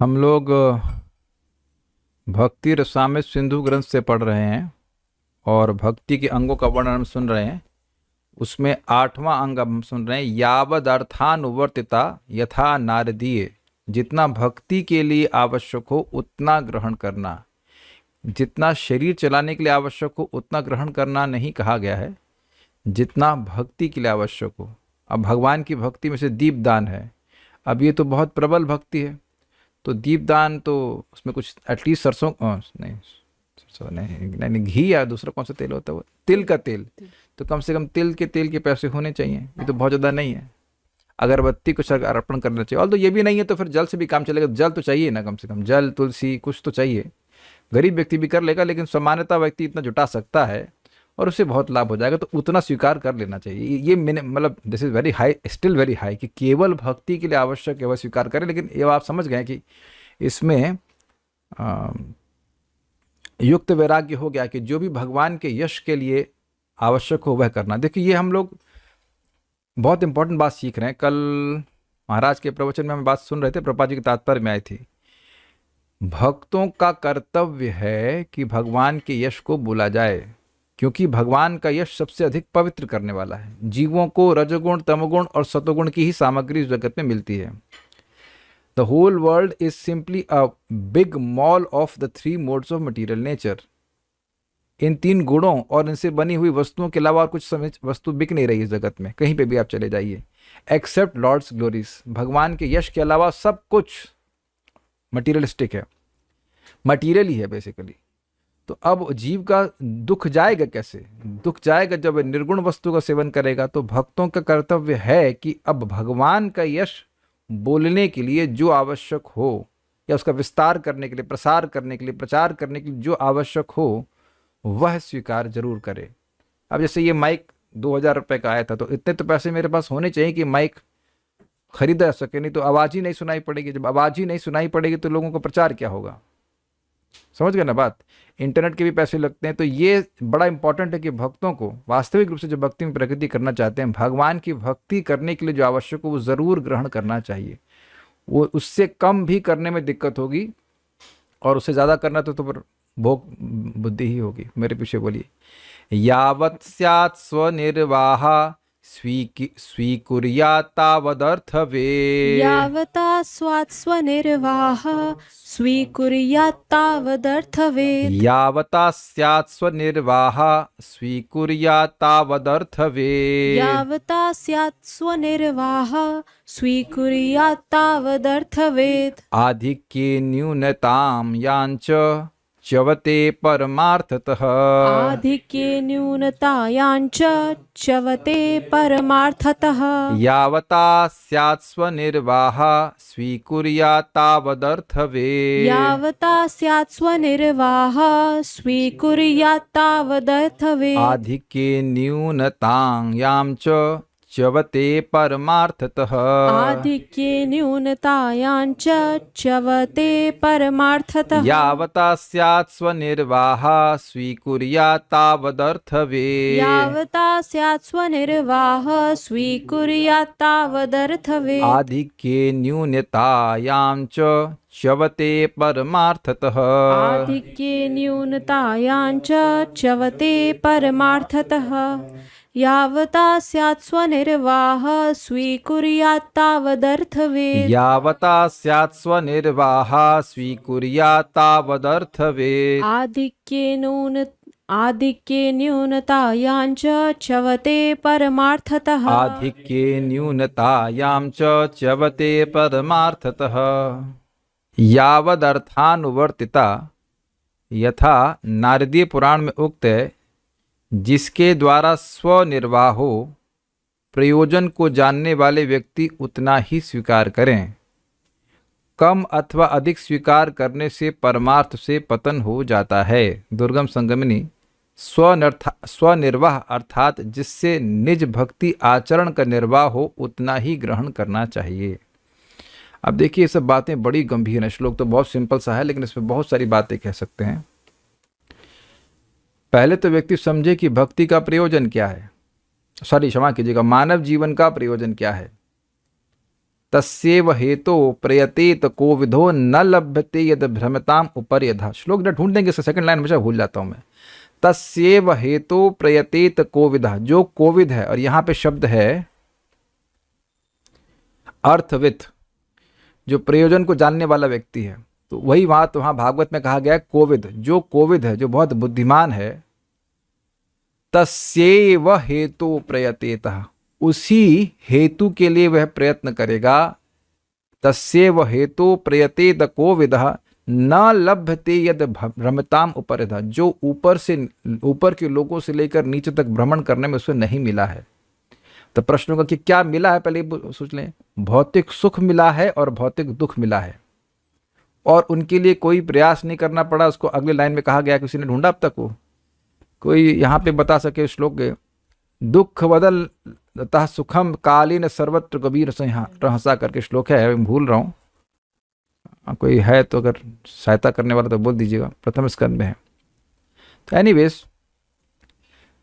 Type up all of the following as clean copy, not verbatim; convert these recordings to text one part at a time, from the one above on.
हम लोग भक्ति रसामृत सिंधु ग्रंथ से पढ़ रहे हैं और भक्ति के अंगों का वर्णन हम सुन रहे हैं। उसमें 8वां अंग हम सुन रहे हैं, यावद अर्थानुवर्तिता यथा नारदीय। जितना भक्ति के लिए आवश्यक हो उतना ग्रहण करना, जितना शरीर चलाने के लिए आवश्यक हो उतना ग्रहण करना नहीं कहा गया है, जितना भक्ति के लिए आवश्यक हो। अब भगवान की भक्ति में से दीपदान है। अब ये तो बहुत प्रबल भक्ति है, तो दीपदान तो उसमें कुछ एटलीस्ट सरसों नहीं, सरसों नहीं, घी या दूसरा कौन सा तेल होता है, वो तिल का तेल। तो कम से कम तिल के पैसे होने चाहिए। ये तो बहुत ज़्यादा नहीं है। अगरबत्ती कुछ अर्पण करना चाहिए। और तो ये भी नहीं है तो फिर जल से भी काम चलेगा। जल तो चाहिए ना, कम से कम जल, तुलसी कुछ तो चाहिए। गरीब व्यक्ति भी कर लेगा, लेकिन सामान्यतः व्यक्ति इतना जुटा सकता है और उससे बहुत लाभ हो जाएगा, तो उतना स्वीकार कर लेना चाहिए। ये मैंने मतलब this is very high, still very high, कि केवल भक्ति के लिए आवश्यक है वह स्वीकार करें। लेकिन ये आप समझ गए कि इसमें युक्त वैराग्य हो गया कि जो भी भगवान के यश के लिए आवश्यक हो वह करना। देखिए, ये हम लोग बहुत इंपॉर्टेंट बात सीख रहे हैं। कल महाराज के प्रवचन में हम बात सुन रहे थे, प्रभुपाद जी के तात्पर्य में आई थी। भक्तों का कर्तव्य है कि भगवान के यश को बोला जाए, क्योंकि भगवान का यश सबसे अधिक पवित्र करने वाला है। जीवों को रजोगुण, तमोगुण और सतोगुण की ही सामग्री इस जगत में मिलती है। The whole world is simply a big mall of the 3 modes of material nature. इन 3 गुणों और इनसे बनी हुई वस्तुओं के अलावा और कुछ वस्तु बिक नहीं रही इस जगत में, कहीं पे भी आप चले जाइए, एक्सेप्ट लॉर्ड्स ग्लोरीज। भगवान के यश के अलावा सब कुछ मटीरियलिस्टिक है, मटीरियल ही है बेसिकली। तो अब जीव का दुख जाएगा कैसे? दुख जाएगा जब निर्गुण वस्तु का सेवन करेगा। तो भक्तों का कर्तव्य है कि अब भगवान का यश बोलने के लिए जो आवश्यक हो, या उसका विस्तार करने के लिए, प्रसार करने के लिए, प्रचार करने के लिए जो आवश्यक हो वह स्वीकार जरूर करे। अब जैसे ये माइक 2000 रुपये का आया था, तो इतने तो पैसे मेरे पास होने चाहिए कि माइक खरीदा सके, नहीं तो आवाज़ ही नहीं सुनाई पड़ेगी। जब आवाज़ ही नहीं सुनाई पड़ेगी तो लोगों को प्रचार क्या होगा? समझ गए ना बात? इंटरनेट के भी पैसे लगते हैं। तो ये बड़ा इंपॉर्टेंट है कि भक्तों को वास्तविक रूप से जो भक्ति में प्रगति करना चाहते हैं, भगवान की भक्ति करने के लिए जो आवश्यक हो वो ज़रूर ग्रहण करना चाहिए। वो उससे कम भी करने में दिक्कत होगी, और उससे ज़्यादा करना तो फिर भोग बुद्धि ही होगी। मेरे पीछे बोलिए। यावत् स्यात् स्वनिर्वाह स्वीकुर्यात् तावदर्थवे। यावता स्वनिर्वाह स्वीकुर्यात् तावदर्थवेत्। यावता स्यात् स्वनिर्वाह स्वीकुर्यात् तावदर्थवे। यावता स्यात् स्वनिर्वाह स्वीकुर्यात् तावदर्थवेत्। आधिक्ये न्यूनतां याञ्च च्यवते परमार्थतः। आधिक्ये न्यूनतायाञ्च च्यवते परमार्थतः। यावता स्यात् स्वनिर्वाह स्वीकुर्यात् तावदर्थवे। यावता स्यात् स्वनिर्वाह स्वीकुर्यात् तावदर्थवेत्। आधिक्ये न्यूनतां यां च च्यवते परमार्थतः। आधिक्ये न्यूनतायाञ्च च्यवते परमार्थतः। यावता स्यात् स्वनिर्वाह स्वीकुर्यात् तावदर्थवे। यावता स्यात् स्वनिर्वाह स्वीकुर्यात् तावदर्थवेत्। आधिक्ये न्यूनतायां च च्यवते परमार्थतः। आधिक्ये न्यूनतायाञ्च च्यवते परमार्थतः। यावता स्यात् स्वनिर्वाह स्वीकुर्यात् तावदर्थवेत्। यावता स्यात् स्वनिर्वाह स्वीकुर्यात् तावदर्थवेत्। आधिक्ये न्यूनतायाञ्च च्यवते परमार्थतः। आधिक्ये न्यूनतायां च च्यवते परमार्थतः। यावदर्थानुवर्तिता यथा नारदीय पुराण में उक्त है, जिसके द्वारा स्वनिर्वाह हो, प्रयोजन को जानने वाले व्यक्ति उतना ही स्वीकार करें। कम अथवा अधिक स्वीकार करने से परमार्थ से पतन हो जाता है। दुर्गम संगमिनी। स्वनिर्वाह अर्थात जिससे निज भक्ति आचरण का निर्वाह हो उतना ही ग्रहण करना चाहिए। अब देखिए, ये सब बातें बड़ी गंभीर हैं। श्लोक तो बहुत सिंपल सा है, लेकिन इसमें बहुत सारी बातें कह सकते हैं। पहले तो व्यक्ति समझे कि भक्ति का प्रयोजन क्या है, क्षमा कीजिएगा, मानव जीवन का प्रयोजन क्या है। तस्येव हेतो प्रयतेत कोविदो न लभ्यते यद भ्रमताम उपर्यधा। श्लोक जब ढूंढेंगे इसका सेकंड लाइन हमेशा भूल जाता हूं मैं। तस्येव हेतो प्रयतेत कोविदा, जो कोविद है, और यहां पे शब्द है अर्थविद, जो प्रयोजन को जानने वाला व्यक्ति है। तो वही वहां भागवत में कहा गया है कोविद, जो कोविद है, जो बहुत बुद्धिमान है। तस्येव हेतु प्रयतेतः, उसी हेतु के लिए वह प्रयत्न करेगा। तस्येव हेतु प्रयतेत कोविदः न लभ्यते यद भ्रमताम उपरिधा, जो ऊपर के लोगों से लेकर नीचे तक भ्रमण करने में उसे नहीं मिला है। तो प्रश्न होगा कि क्या मिला है, पहले सोच लें। भौतिक सुख मिला है और भौतिक दुख मिला है, और उनके लिए कोई प्रयास नहीं करना पड़ा। उसको अगले लाइन में कहा गया, किसी ने ढूंढा अब तक वो कोई यहाँ पे बता सके श्लोक के। दुख बदल तः सुखम कालीन सर्वत्र कबीर रहसा करके श्लोक है, मैं भूल रहा हूँ। कोई है तो अगर सहायता करने वाला तो बोल दीजिएगा, प्रथम स्कंद में है। तो एनीवेज,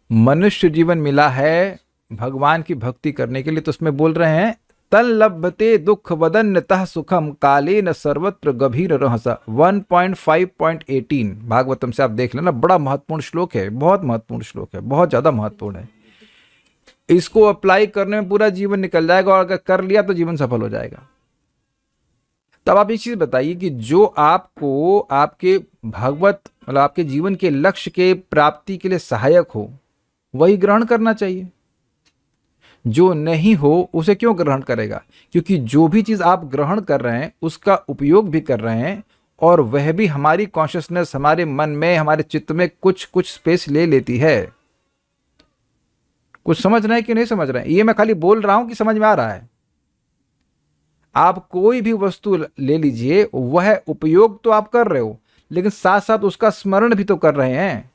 मनुष्य जीवन मिला है भगवान की भक्ति करने के लिए। तो उसमें बोल रहे हैं तल लभते दुख वदन्यतः सुखम कालेन सर्वत्र गभीर रहसा। 1.5.18 भागवतम से आप देख लेना, बड़ा महत्वपूर्ण श्लोक है, बहुत महत्वपूर्ण श्लोक है, बहुत ज्यादा महत्वपूर्ण है। इसको अप्लाई करने में पूरा जीवन निकल जाएगा, और अगर कर लिया तो जीवन सफल हो जाएगा। तब आप एक चीज बताइए कि जो आपको आपके भगवत मतलब आपके जीवन के लक्ष्य के प्राप्ति के लिए सहायक हो, वही ग्रहण करना चाहिए। जो नहीं हो उसे क्यों ग्रहण करेगा? क्योंकि जो भी चीज आप ग्रहण कर रहे हैं उसका उपयोग भी कर रहे हैं, और वह भी हमारी कॉन्शियसनेस, हमारे मन में, हमारे चित्त में कुछ कुछ स्पेस ले लेती है। कुछ समझ रहे हैं कि नहीं समझ रहे हैं? ये मैं खाली बोल रहा हूं कि समझ में आ रहा है। आप कोई भी वस्तु ले लीजिए, वह उपयोग तो आप कर रहे हो, लेकिन साथ साथ उसका स्मरण भी तो कर रहे हैं।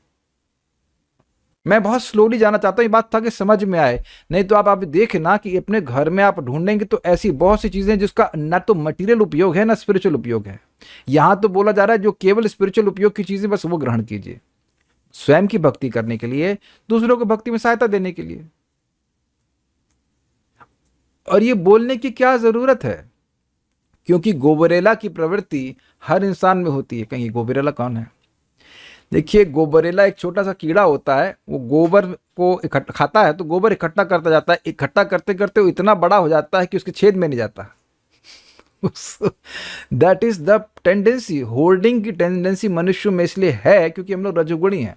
मैं बहुत स्लोली जाना चाहता हूं, ये बात ताकि समझ में आए। नहीं तो आप देखें ना कि अपने घर में आप ढूंढेंगे तो ऐसी बहुत सी चीजें जिसका ना तो मटेरियल उपयोग है ना स्पिरिचुअल उपयोग है। यहां तो बोला जा रहा है जो केवल स्पिरिचुअल उपयोग की चीजें बस वो ग्रहण कीजिए, स्वयं की भक्ति करने के लिए, दूसरों को भक्ति में सहायता देने के लिए। और ये बोलने की क्या जरूरत है? क्योंकि गोबरेला की प्रवृत्ति हर इंसान में होती है। कहीं गोबरेला कौन है? देखिए, गोबरेला एक छोटा सा कीड़ा होता है, वो गोबर को इकट्ठा खाता है, तो गोबर इकट्ठा करता जाता है, इकट्ठा करते करते वो इतना बड़ा हो जाता है कि उसके छेद में नहीं जाता। That is the tendency, holding की टेंडेंसी मनुष्य में इसलिए है क्योंकि हम लोग रजोगुणी हैं।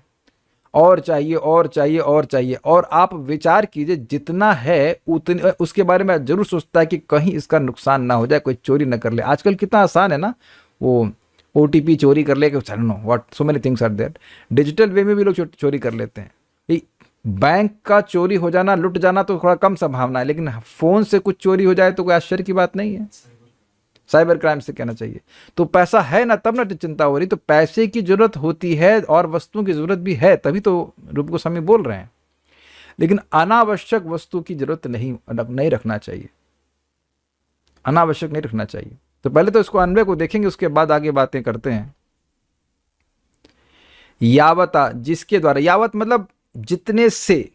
और चाहिए और चाहिए और चाहिए। और आप विचार कीजिए, जितना है उतने उसके बारे में जरूर सोचता है कि कहीं इसका नुकसान ना हो जाए, कोई चोरी ना कर ले। आजकल कितना आसान है ना, वो OTP चोरी कर ले, what so many things are there. Digital way में भी लोग चोरी कर लेते हैं। बैंक का चोरी हो जाना, लुट जाना तो थोड़ा कम संभावना है, लेकिन फोन से कुछ चोरी हो जाए तो कोई आश्चर्य की बात नहीं है। साइबर क्राइम से कहना चाहिए। तो पैसा है ना, तब ना चिंता हो रही। तो पैसे की जरूरत होती है और वस्तुओं की जरूरत भी है, तभी तो रूप गोस्वामी बोल रहे हैं। लेकिन अनावश्यक वस्तु की जरूरत नहीं रखना चाहिए, अनावश्यक नहीं रखना चाहिए। तो पहले तो इसको अन्वय को देखेंगे, उसके बाद आगे बातें करते हैं। यावता, जिसके द्वारा, यावत मतलब जितने से,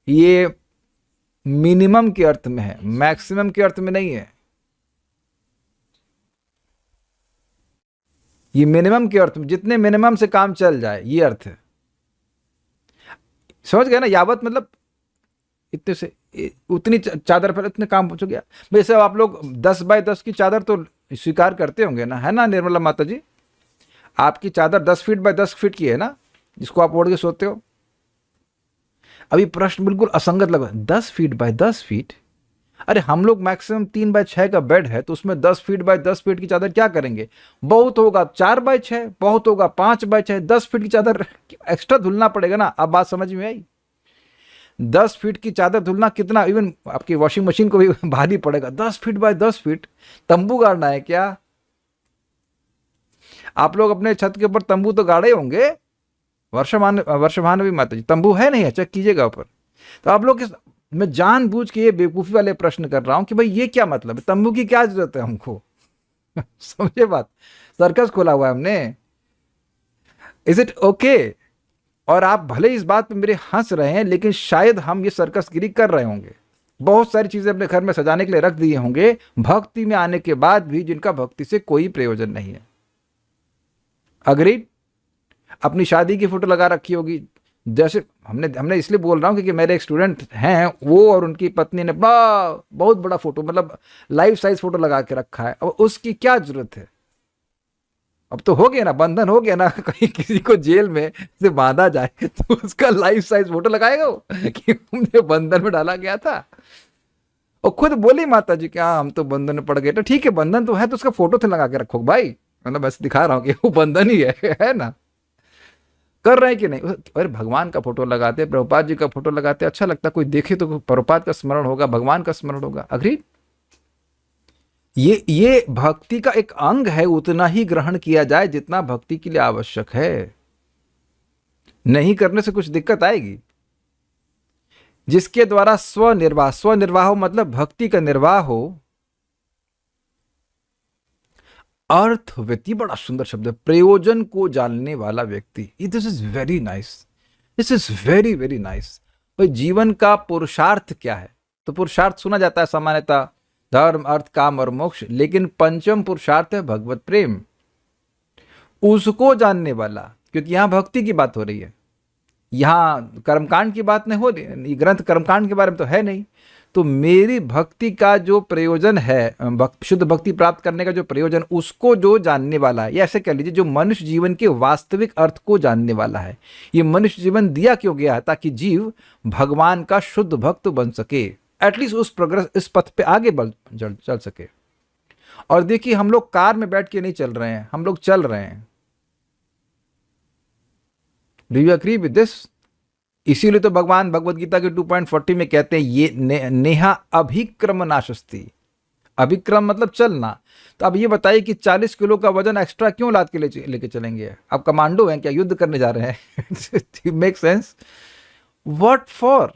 ये मिनिमम के अर्थ में है, मैक्सिमम के अर्थ में नहीं है। ये मिनिमम के अर्थ में, जितने मिनिमम से काम चल जाए, ये अर्थ है। समझ गए ना? यावत मतलब इतने से उतनी चादर पर इतने काम पहुंच गया। वैसे आप लोग 10 बाय 10 की चादर तो स्वीकार करते होंगे ना, है ना निर्मला माता जी? आपकी चादर 10 फीट बाय 10 फीट की है ना, जिसको आप ओढ़ के सोते हो। अभी प्रश्न बिल्कुल असंगत लगा, 10 फीट बाय 10 फीट। अरे हम लोग मैक्सिमम 3 बाय 6 का बेड है, तो उसमें 10 फीट बाय 10 फीट की चादर क्या करेंगे? बहुत होगा 4 बाय 6, बहुत होगा 5 बाय 6, 10 फीट की चादर एक्स्ट्रा धुलना पड़ेगा ना। अब बात समझ में आई? 10 फीट की चादर धुलना कितना, इवन आपकी वॉशिंग मशीन को भी भारी पड़ेगा। 10 फीट बाय 10 फीट तंबू गाड़ना है क्या? आप लोग अपने छत के ऊपर तंबू तो गाड़े होंगे, वर्षभान भी माता जी तंबू है नहीं है, चेक कीजिएगा ऊपर। तो आप लोग मैं जानबूझ के ये बेवकूफी वाले प्रश्न कर रहा हूं कि भाई ये क्या मतलब है, तंबू की क्या जरूरत है हमको? समझे बात? सर्कस खोला हुआ है हमने। Is it okay? और आप भले इस बात पे मेरे हंस रहे हैं, लेकिन शायद हम ये सर्कसगिरी कर रहे होंगे। बहुत सारी चीजें अपने घर में सजाने के लिए रख दिए होंगे भक्ति में आने के बाद भी, जिनका भक्ति से कोई प्रयोजन नहीं है। अग्रीड। अपनी शादी की फोटो लगा रखी होगी, जैसे हमने इसलिए बोल रहा हूँ क्योंकि मेरे एक स्टूडेंट हैं, वो और उनकी पत्नी ने बहुत बड़ा फोटो, मतलब लाइफ साइज फोटो लगा के रखा है। अब उसकी क्या जरूरत है? अब तो हो गया ना, बंधन हो गया ना। कहीं किसी को जेल में से बांधा जाए तो उसका लाइफ साइज फोटो लगाएगा वो कि मुझे बंधन में डाला गया था। और खुद बोली माता जी कि हाँ हम तो बंधन में पड़ गए। तो ठीक है, बंधन तो है तो उसका फोटो तो लगा के रखो भाई, मतलब बस दिखा रहा हूँ कि वो बंधन ही है ना। कर रहे हैं कि नहीं? अरे भगवान का फोटो लगाते, प्रभुपाद जी का फोटो लगाते, अच्छा लगता, कोई देखे तो प्रभुपाद का स्मरण होगा, भगवान का स्मरण होगा। अग्री। ये भक्ति का एक अंग है, उतना ही ग्रहण किया जाए जितना भक्ति के लिए आवश्यक है। नहीं करने से कुछ दिक्कत आएगी। जिसके द्वारा स्वनिर्वाह हो, मतलब भक्ति का निर्वाह हो। अर्थवती बड़ा सुंदर शब्द है, प्रयोजन को जानने वाला व्यक्ति। This is very nice, this is very very nice. भाई जीवन का पुरुषार्थ क्या है? तो पुरुषार्थ सुना जाता है सामान्यतः धर्म अर्थ काम और मोक्ष, लेकिन पंचम पुरुषार्थ है भगवत प्रेम। उसको जानने वाला, क्योंकि यहां भक्ति की बात हो रही है, यहां कर्मकांड की बात नहीं हो रही। ये ग्रंथ कर्मकांड के बारे में तो है नहीं। तो मेरी भक्ति का जो प्रयोजन है, शुद्ध भक्ति प्राप्त करने का जो प्रयोजन, उसको जो जानने वाला है, या ऐसे कह लीजिए जो मनुष्य जीवन के वास्तविक अर्थ को जानने वाला है। ये मनुष्य जीवन दिया क्यों गया है? ताकि जीव भगवान का शुद्ध भक्त बन सके, एटलीस्ट उस प्रोग्रेस, इस पथ पे आगे चल सके। और देखिए हम लोग कार में बैठ के नहीं चल रहे हैं, हम लोग चल रहे हैं। Do you agree with this? इसीलिए तो भगवान भगवद गीता के 2.40 में कहते हैं ये नेहा अभिक्रम नाशस्ति। अभिक्रम मतलब चलना। तो अब ये बताइए कि 40 किलो का वजन एक्स्ट्रा क्यों लाद के लेके चलेंगे? अब कमांडो हैं क्या? युद्ध करने जा रहे हैं? Make sense? What for?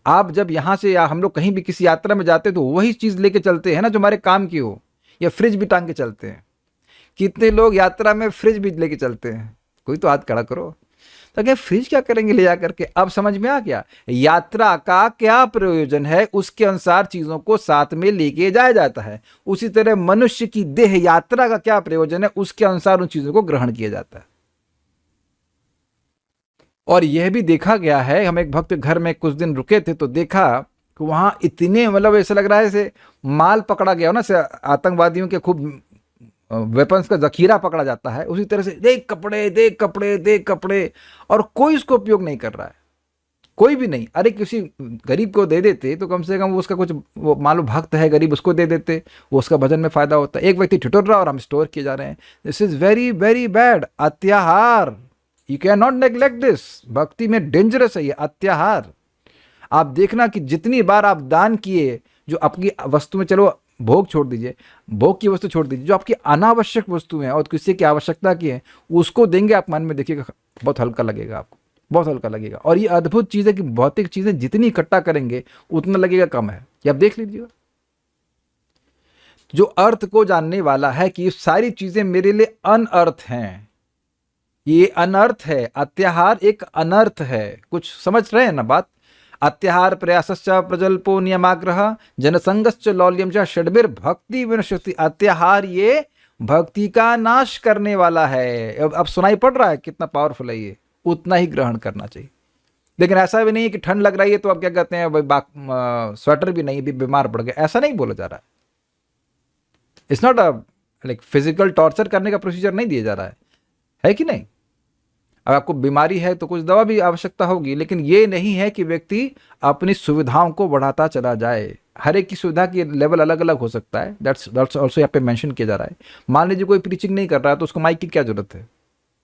आप जब यहां से या हम लोग कहीं भी किसी यात्रा में जाते हैं तो वही चीज लेके चलते हैं ना जो हमारे काम की हो, या फ्रिज भी टांग के चलते हैं। कितने लोग यात्रा में फ्रिज भी लेके चलते हैं? कोई तो हाथ खड़ा करो। तो क्या फ्रिज क्या करेंगे ले जाकर के? अब समझ में आ गया यात्रा का क्या प्रयोजन है, उसके अनुसार चीजों को साथ में लेके जाया जाता है। उसी तरह मनुष्य की देह यात्रा का क्या प्रयोजन है, उसके अनुसार उन चीजों को ग्रहण किया जाता है। और यह भी देखा गया है, हम एक भक्त घर में कुछ दिन रुके थे तो देखा कि वहां इतने, मतलब ऐसा लग रहा है जैसे माल पकड़ा गया हो ना, से आतंकवादियों के खूब वेपन्स का जखीरा पकड़ा जाता है, उसी तरह से देख कपड़े देख कपड़े देख कपड़े, और कोई उसको उपयोग नहीं कर रहा है, कोई भी नहीं। अरे किसी गरीब को दे देते तो कम से कम वो उसका कुछ, वो मान लो भक्त है गरीब, उसको दे देते, वो उसका भजन में फायदा होता है। एक व्यक्ति ठिठुर रहा और हम स्टोर किए जा रहे हैं। This is very very bad. अत्याहार, you can not neglect this. भक्ति में डेंजरस है ये अत्याहार। आप देखना कि जितनी बार आप दान किए, जो आपकी वस्तु में, चलो भोग छोड़ दीजिए, भोग की वस्तु छोड़ दीजिए, जो आपकी अनावश्यक वस्तु है और किसी की आवश्यकता की है, उसको देंगे आप, मन में देखिएगा बहुत हल्का लगेगा आपको, बहुत हल्का लगेगा। और ये अद्भुत चीज़ है कि भौतिक चीज़ें जितनी इकट्ठा करेंगे उतना लगेगा कम है। ये आप देख लीजिएगा। जो अर्थ को जानने वाला है कि ये सारी चीज़ें मेरे लिए अनर्थ हैं, ये अनर्थ है। अत्याहार एक अनर्थ है। कुछ समझ रहे हैं ना बात? अत्याहार प्रयासश्च प्रजल्पो नियमाग्रह जनसंगश्च लौल्यम च षड्भिर भक्ति विनश्यति। अत्याहार ये भक्ति का नाश करने वाला है। अब सुनाई पड़ रहा है कितना पावरफुल है ये? उतना ही ग्रहण करना चाहिए। लेकिन ऐसा भी नहीं है कि ठंड लग रही है तो आप क्या कहते हैं भाई स्वेटर भी नहीं, भी बीमार पड़ गए, ऐसा नहीं बोला जा रहा है। It's not a like physical torture करने का प्रोसीजर नहीं दिया जा रहा है कि नहीं? अब आपको बीमारी है तो कुछ दवा भी आवश्यकता होगी, लेकिन ये नहीं है कि व्यक्ति अपनी सुविधाओं को बढ़ाता चला जाए। हर एक की सुविधा की लेवल अलग अलग हो सकता है। दैट्स ऑल्सो यहाँ पे मेंशन किया जा रहा है। मान लीजिए कोई प्रीचिंग नहीं कर रहा है तो उसको माइक की क्या जरूरत है?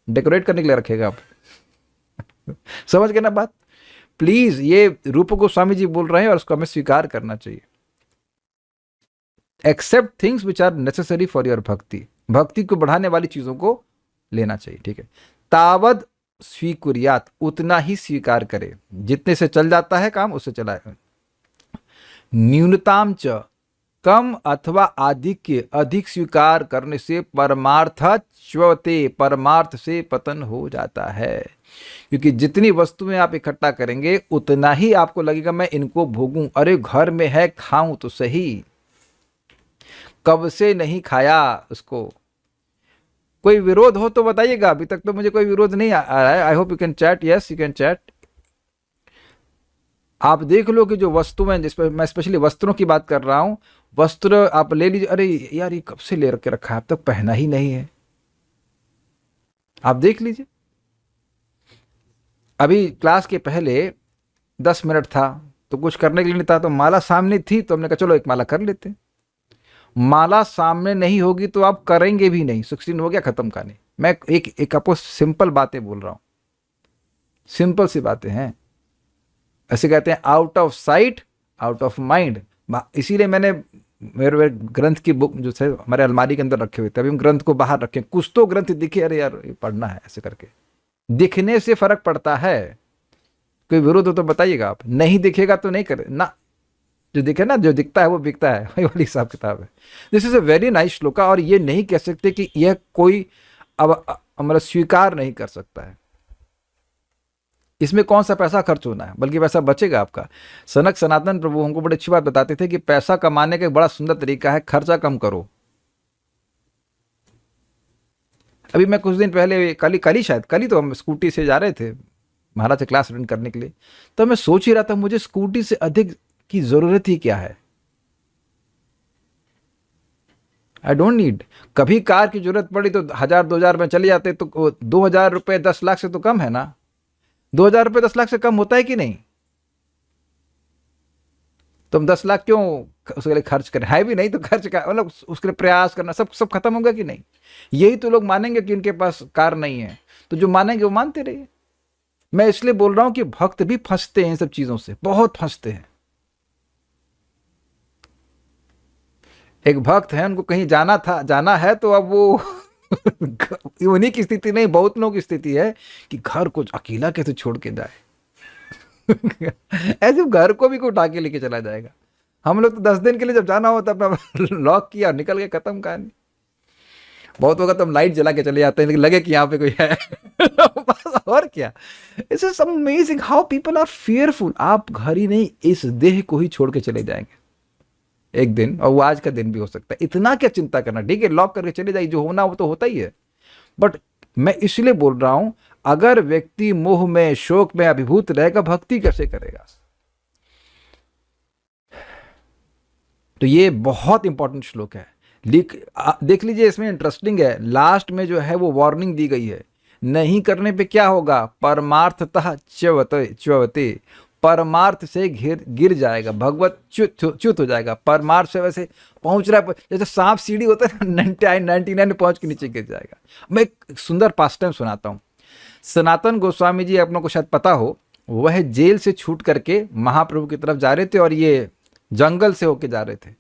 डेकोरेट करने के लिए रखेगा आप। समझ गए ना बात? प्लीज, ये रूप गोस्वामी जी बोल रहे हैं और उसको हमें स्वीकार करना चाहिए। Accept things which are necessary for your bhakti. भक्ति को बढ़ाने वाली चीजों को लेना चाहिए, ठीक है। तावद स्वीकुर्यात, उतना ही स्वीकार करे। जितने से चल जाता है काम उससे चलाए। न्यूनताम च, कम अथवा आधिक्य अधिक स्वीकार करने से परमार्थ च्यवते, परमार्थ से पतन हो जाता है। क्योंकि जितनी वस्तुएं आप इकट्ठा करेंगे उतना ही आपको लगेगा मैं इनको भोगूं, अरे घर में है खाऊं तो सही, कब से नहीं खाया उसको। कोई विरोध हो तो बताइएगा, अभी तक तो मुझे कोई विरोध नहीं आ रहा है। I hope you can chat, yes you can chat. आप देख लो कि जो वस्तुएं, जिस पर मैं स्पेशली वस्त्रों की बात कर रहा हूं, वस्त्र आप ले लीजिए, अरे यार ये कब से ले रखे रखा है, अब तक पहना ही नहीं है। आप देख लीजिए, अभी क्लास के पहले 10 मिनट था तो कुछ करने के लिए नहीं था, तो माला सामने थी तो हमने कहा चलो एक माला कर लेते हैं। माला सामने नहीं होगी तो आप करेंगे भी नहीं, 16 हो गया, खत्म कहानी। मैं एक आपको सिंपल बातें बोल रहा हूं, सिंपल सी बातें हैं। ऐसे कहते हैं out of sight out of mind. इसीलिए मैंने मेरे ग्रंथ की बुक जो थे हमारे अलमारी के अंदर रखे हुए थे, अभी हम ग्रंथ को बाहर रखे। कुछ तो ग्रंथ दिखे, अरे यार ये पढ़ना है, ऐसे करके दिखने से फर्क पड़ता है। कोई विरोध हो तो बताइएगा आप, नहीं दिखेगा तो नहीं करे ना, जो दिखे ना, जो दिखता है वो बिकता है, वही वाली हिसाब किताब है। This is a very nice shloka, और ये नहीं कह सकते कि यह कोई अब मतलब स्वीकार नहीं कर सकता है। इसमें कौन सा पैसा खर्च होना है, बल्कि पैसा बचेगा आपका। सनक सनातन प्रभु हमको बड़ी अच्छी बात बताते थे कि पैसा कमाने का एक बड़ा सुंदर तरीका है, खर्चा कम करो। अभी मैं कुछ दिन पहले, कल ही तो हम स्कूटी से जा रहे थे महाराज से क्लास अटेंड करने के लिए, तो मैं सोच ही रहा था मुझे स्कूटी से अधिक की जरूरत ही क्या है। I don't need. कभी कार की जरूरत पड़ी तो 1000-2000 में चले जाते, तो 2000 रुपये 10 लाख से तो कम है ना। 2000 रुपये 10 लाख से कम होता है कि नहीं? तो हम 10 लाख क्यों उसके लिए खर्च करें? है भी नहीं तो खर्च का मतलब उसके लिए प्रयास करना, सब खत्म होगा कि नहीं? यही तो लोग मानेंगे कि उनके पास कार नहीं है, तो जो मानेंगे वो मानते रहिए। मैं इसलिए बोल रहा हूं कि भक्त भी फंसते हैं इन सब चीजों से, बहुत फंसते हैं। एक भक्त है, उनको कहीं जाना है तो अब वो उन्हीं की स्थिति नहीं, बहुत लोगों की स्थिति है कि घर को अकेला कैसे छोड़ के जाए। ऐसे घर को भी कोई उठा के लेके चला जाएगा। हम लोग तो 10 दिन के लिए जब जाना होता है अपना लॉक किया और निकल गए, खत्म कहानी। बहुत होगा तो हम लाइट जला के चले जाते हैं, लेकिन लगे कि यहाँ पे कोई है। बस और क्या। It's is amazing how people are fearful. आप घर ही नहीं, इस देह को ही छोड़ के चले जाएंगे एक दिन, और वो आज का दिन भी हो सकता है। इतना क्या चिंता करना, ठीक है लॉक करके चले जाइए, जो होना वो तो होता ही है। बट मैं इसलिए बोल रहा हूं, अगर व्यक्ति मोह में शोक में अभिभूत रहेगा, भक्ति कैसे करेगा? तो ये बहुत इंपॉर्टेंट श्लोक है। देख लीजिए, इसमें इंटरेस्टिंग है, लास्ट में जो है वो वार्निंग दी गई है। नहीं करने पे क्या होगा? परमार्थतः च्यवते, परमार्थ से गिर जाएगा, भगवत च्युत हो जाएगा। परमार्थ से वैसे पहुंच रहा है, जैसे सांप सीढ़ी होता है ना, 99 में पहुंच के नीचे गिर जाएगा। मैं एक सुंदर पास टाइम सुनाता हूं। सनातन गोस्वामी जी, अपनों को शायद पता हो, वह जेल से छूट करके महाप्रभु की तरफ जा रहे थे, और ये जंगल से होके जा रहे थे।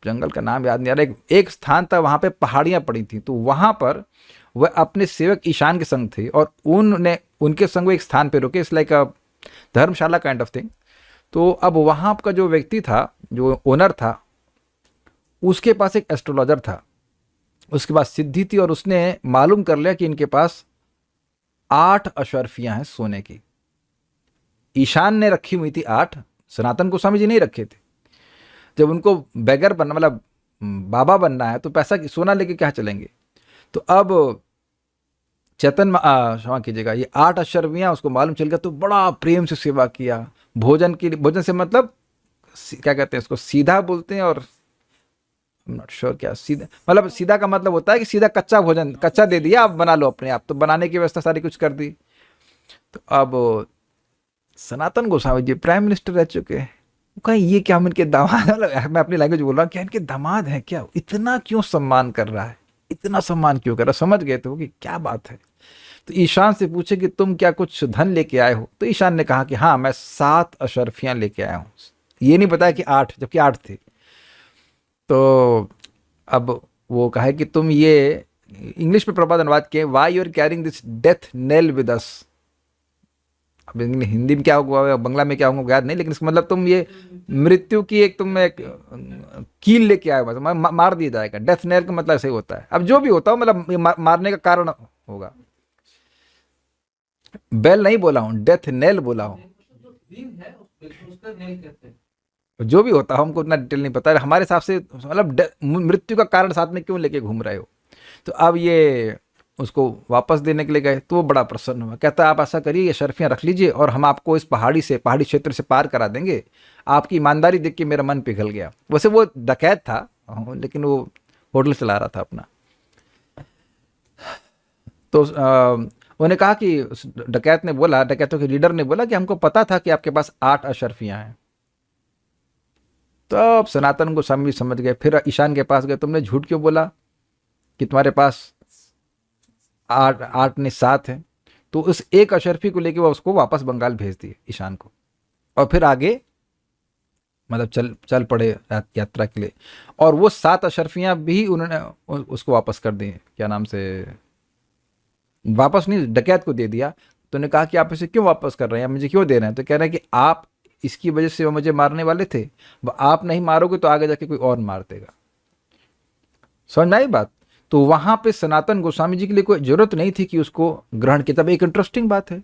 जंगल का नाम याद नहीं आ रहा। एक स्थान था, वहां पे पहाड़ियां पड़ी थी, तो वहां पर वह अपने सेवक ईशान के संग थे, और उनके संग वो एक स्थान पे रुके। It's like a Dharamshala kind of thing. तो अब वहां का जो व्यक्ति था, जो ओनर था, उसके पास एक एस्ट्रोलॉजर था, उसके पास सिद्धि थी, और उसने मालूम कर लिया कि इनके पास 8 अशर्फियां हैं सोने की। ईशान ने रखी हुई थी 8, सनातन गोस्वामी जी नहीं रखे थे। जब उनको बेगर बनना, मतलब बाबा बनना है, तो पैसा सोना लेके क्या चलेंगे? तो अब क्षमा कीजिएगा, ये 8 अशर्फियां उसको मालूम चल गया, तो बड़ा प्रेम से सेवा किया। भोजन से मतलब क्या कहते हैं उसको, सीधा बोलते हैं, और नॉट श्योर क्या सीधा, मतलब सीधा का मतलब होता है कि सीधा कच्चा भोजन, कच्चा दे दिया, आप बना लो अपने आप। तो बनाने की व्यवस्था सारी कुछ कर दी। तो अब सनातन गोस्वामी जी प्राइम मिनिस्टर रह चुके हैं, कहीं ये क्या हम इनके दामाद, मतलब मैं अपनी लैंग्वेज बोल रहा हूँ, क्या इनके दामाद हैं क्या? इतना क्यों सम्मान कर रहा है, इतना सम्मान क्यों कर रहा है? समझ गए थे कि क्या बात है। तो ईशान से पूछे कि तुम क्या कुछ धन लेके आए हो? तो ईशान ने कहा कि हाँ, मैं 7 अशर्फियां लेके आया हूँ। ये नहीं बताया कि 8, जबकि 8 थे। तो अब वो कहा कि तुम ये, इंग्लिश में प्रपात अनुवाद किए, why you are carrying this death nail with us. अब हिंदी में क्या होगा, बंगला में क्या होगा याद नहीं, लेकिन इसका मतलब तुम ये मृत्यु की एक तुम एक कील लेके आए, बस मार दिया जाएगा। डेथ नेल का मतलब सही होता है। अब जो भी होता हो, मतलब मारने का कारण होगा। बेल नहीं बोला हूँ, डेथ नेल बोला हूँ। जो भी होता हो, हमको उतना डिटेल नहीं पता, हमारे हिसाब से मतलब मृत्यु का कारण साथ में क्यों लेके घूम रहे हो। तो अब ये उसको वापस देने के लिए गए, तो वो बड़ा प्रसन्न हुआ। कहता है आप ऐसा करिए, ये शर्फियाँ रख लीजिए और हम आपको इस पहाड़ी क्षेत्र से पार करा देंगे। आपकी ईमानदारी देख के मेरा मन पिघल गया। वैसे वो डकैत था, लेकिन वो होटल चला रहा था अपना। तो उन्होंने कहा कि डकैत ने बोला, डकैतों के लीडर ने बोला कि हमको पता था कि आपके पास 8 अशर्फियाँ हैं। तो अब सनातन गोस्वामी भी समझ गए। फिर ईशान के पास गए, तुमने झूठ क्यों बोला कि तुम्हारे पास 8 नहीं 7 है। तो उस एक अशर्फी को लेके वो उसको वापस बंगाल भेज दिए ईशान को, और फिर आगे मतलब चल पड़े यात्रा के लिए। और वो 7 अशर्फियाँ भी उन्होंने उसको वापस कर दी, क्या नाम से, वापस नहीं, डकैत को दे दिया। तो उन्होंने कहा कि आप इसे क्यों वापस कर रहे हैं, मुझे क्यों दे रहे हैं। तो कह रहे हैं कि आप इसकी वजह से वो मुझे मारने वाले थे, आप नहीं मारोगे तो आगे जाके कोई और मार देगा। समझ में आई बात। तो वहां पे सनातन गोस्वामी जी के लिए कोई जरूरत नहीं थी कि उसको ग्रहण किया। तब एक इंटरेस्टिंग बात है,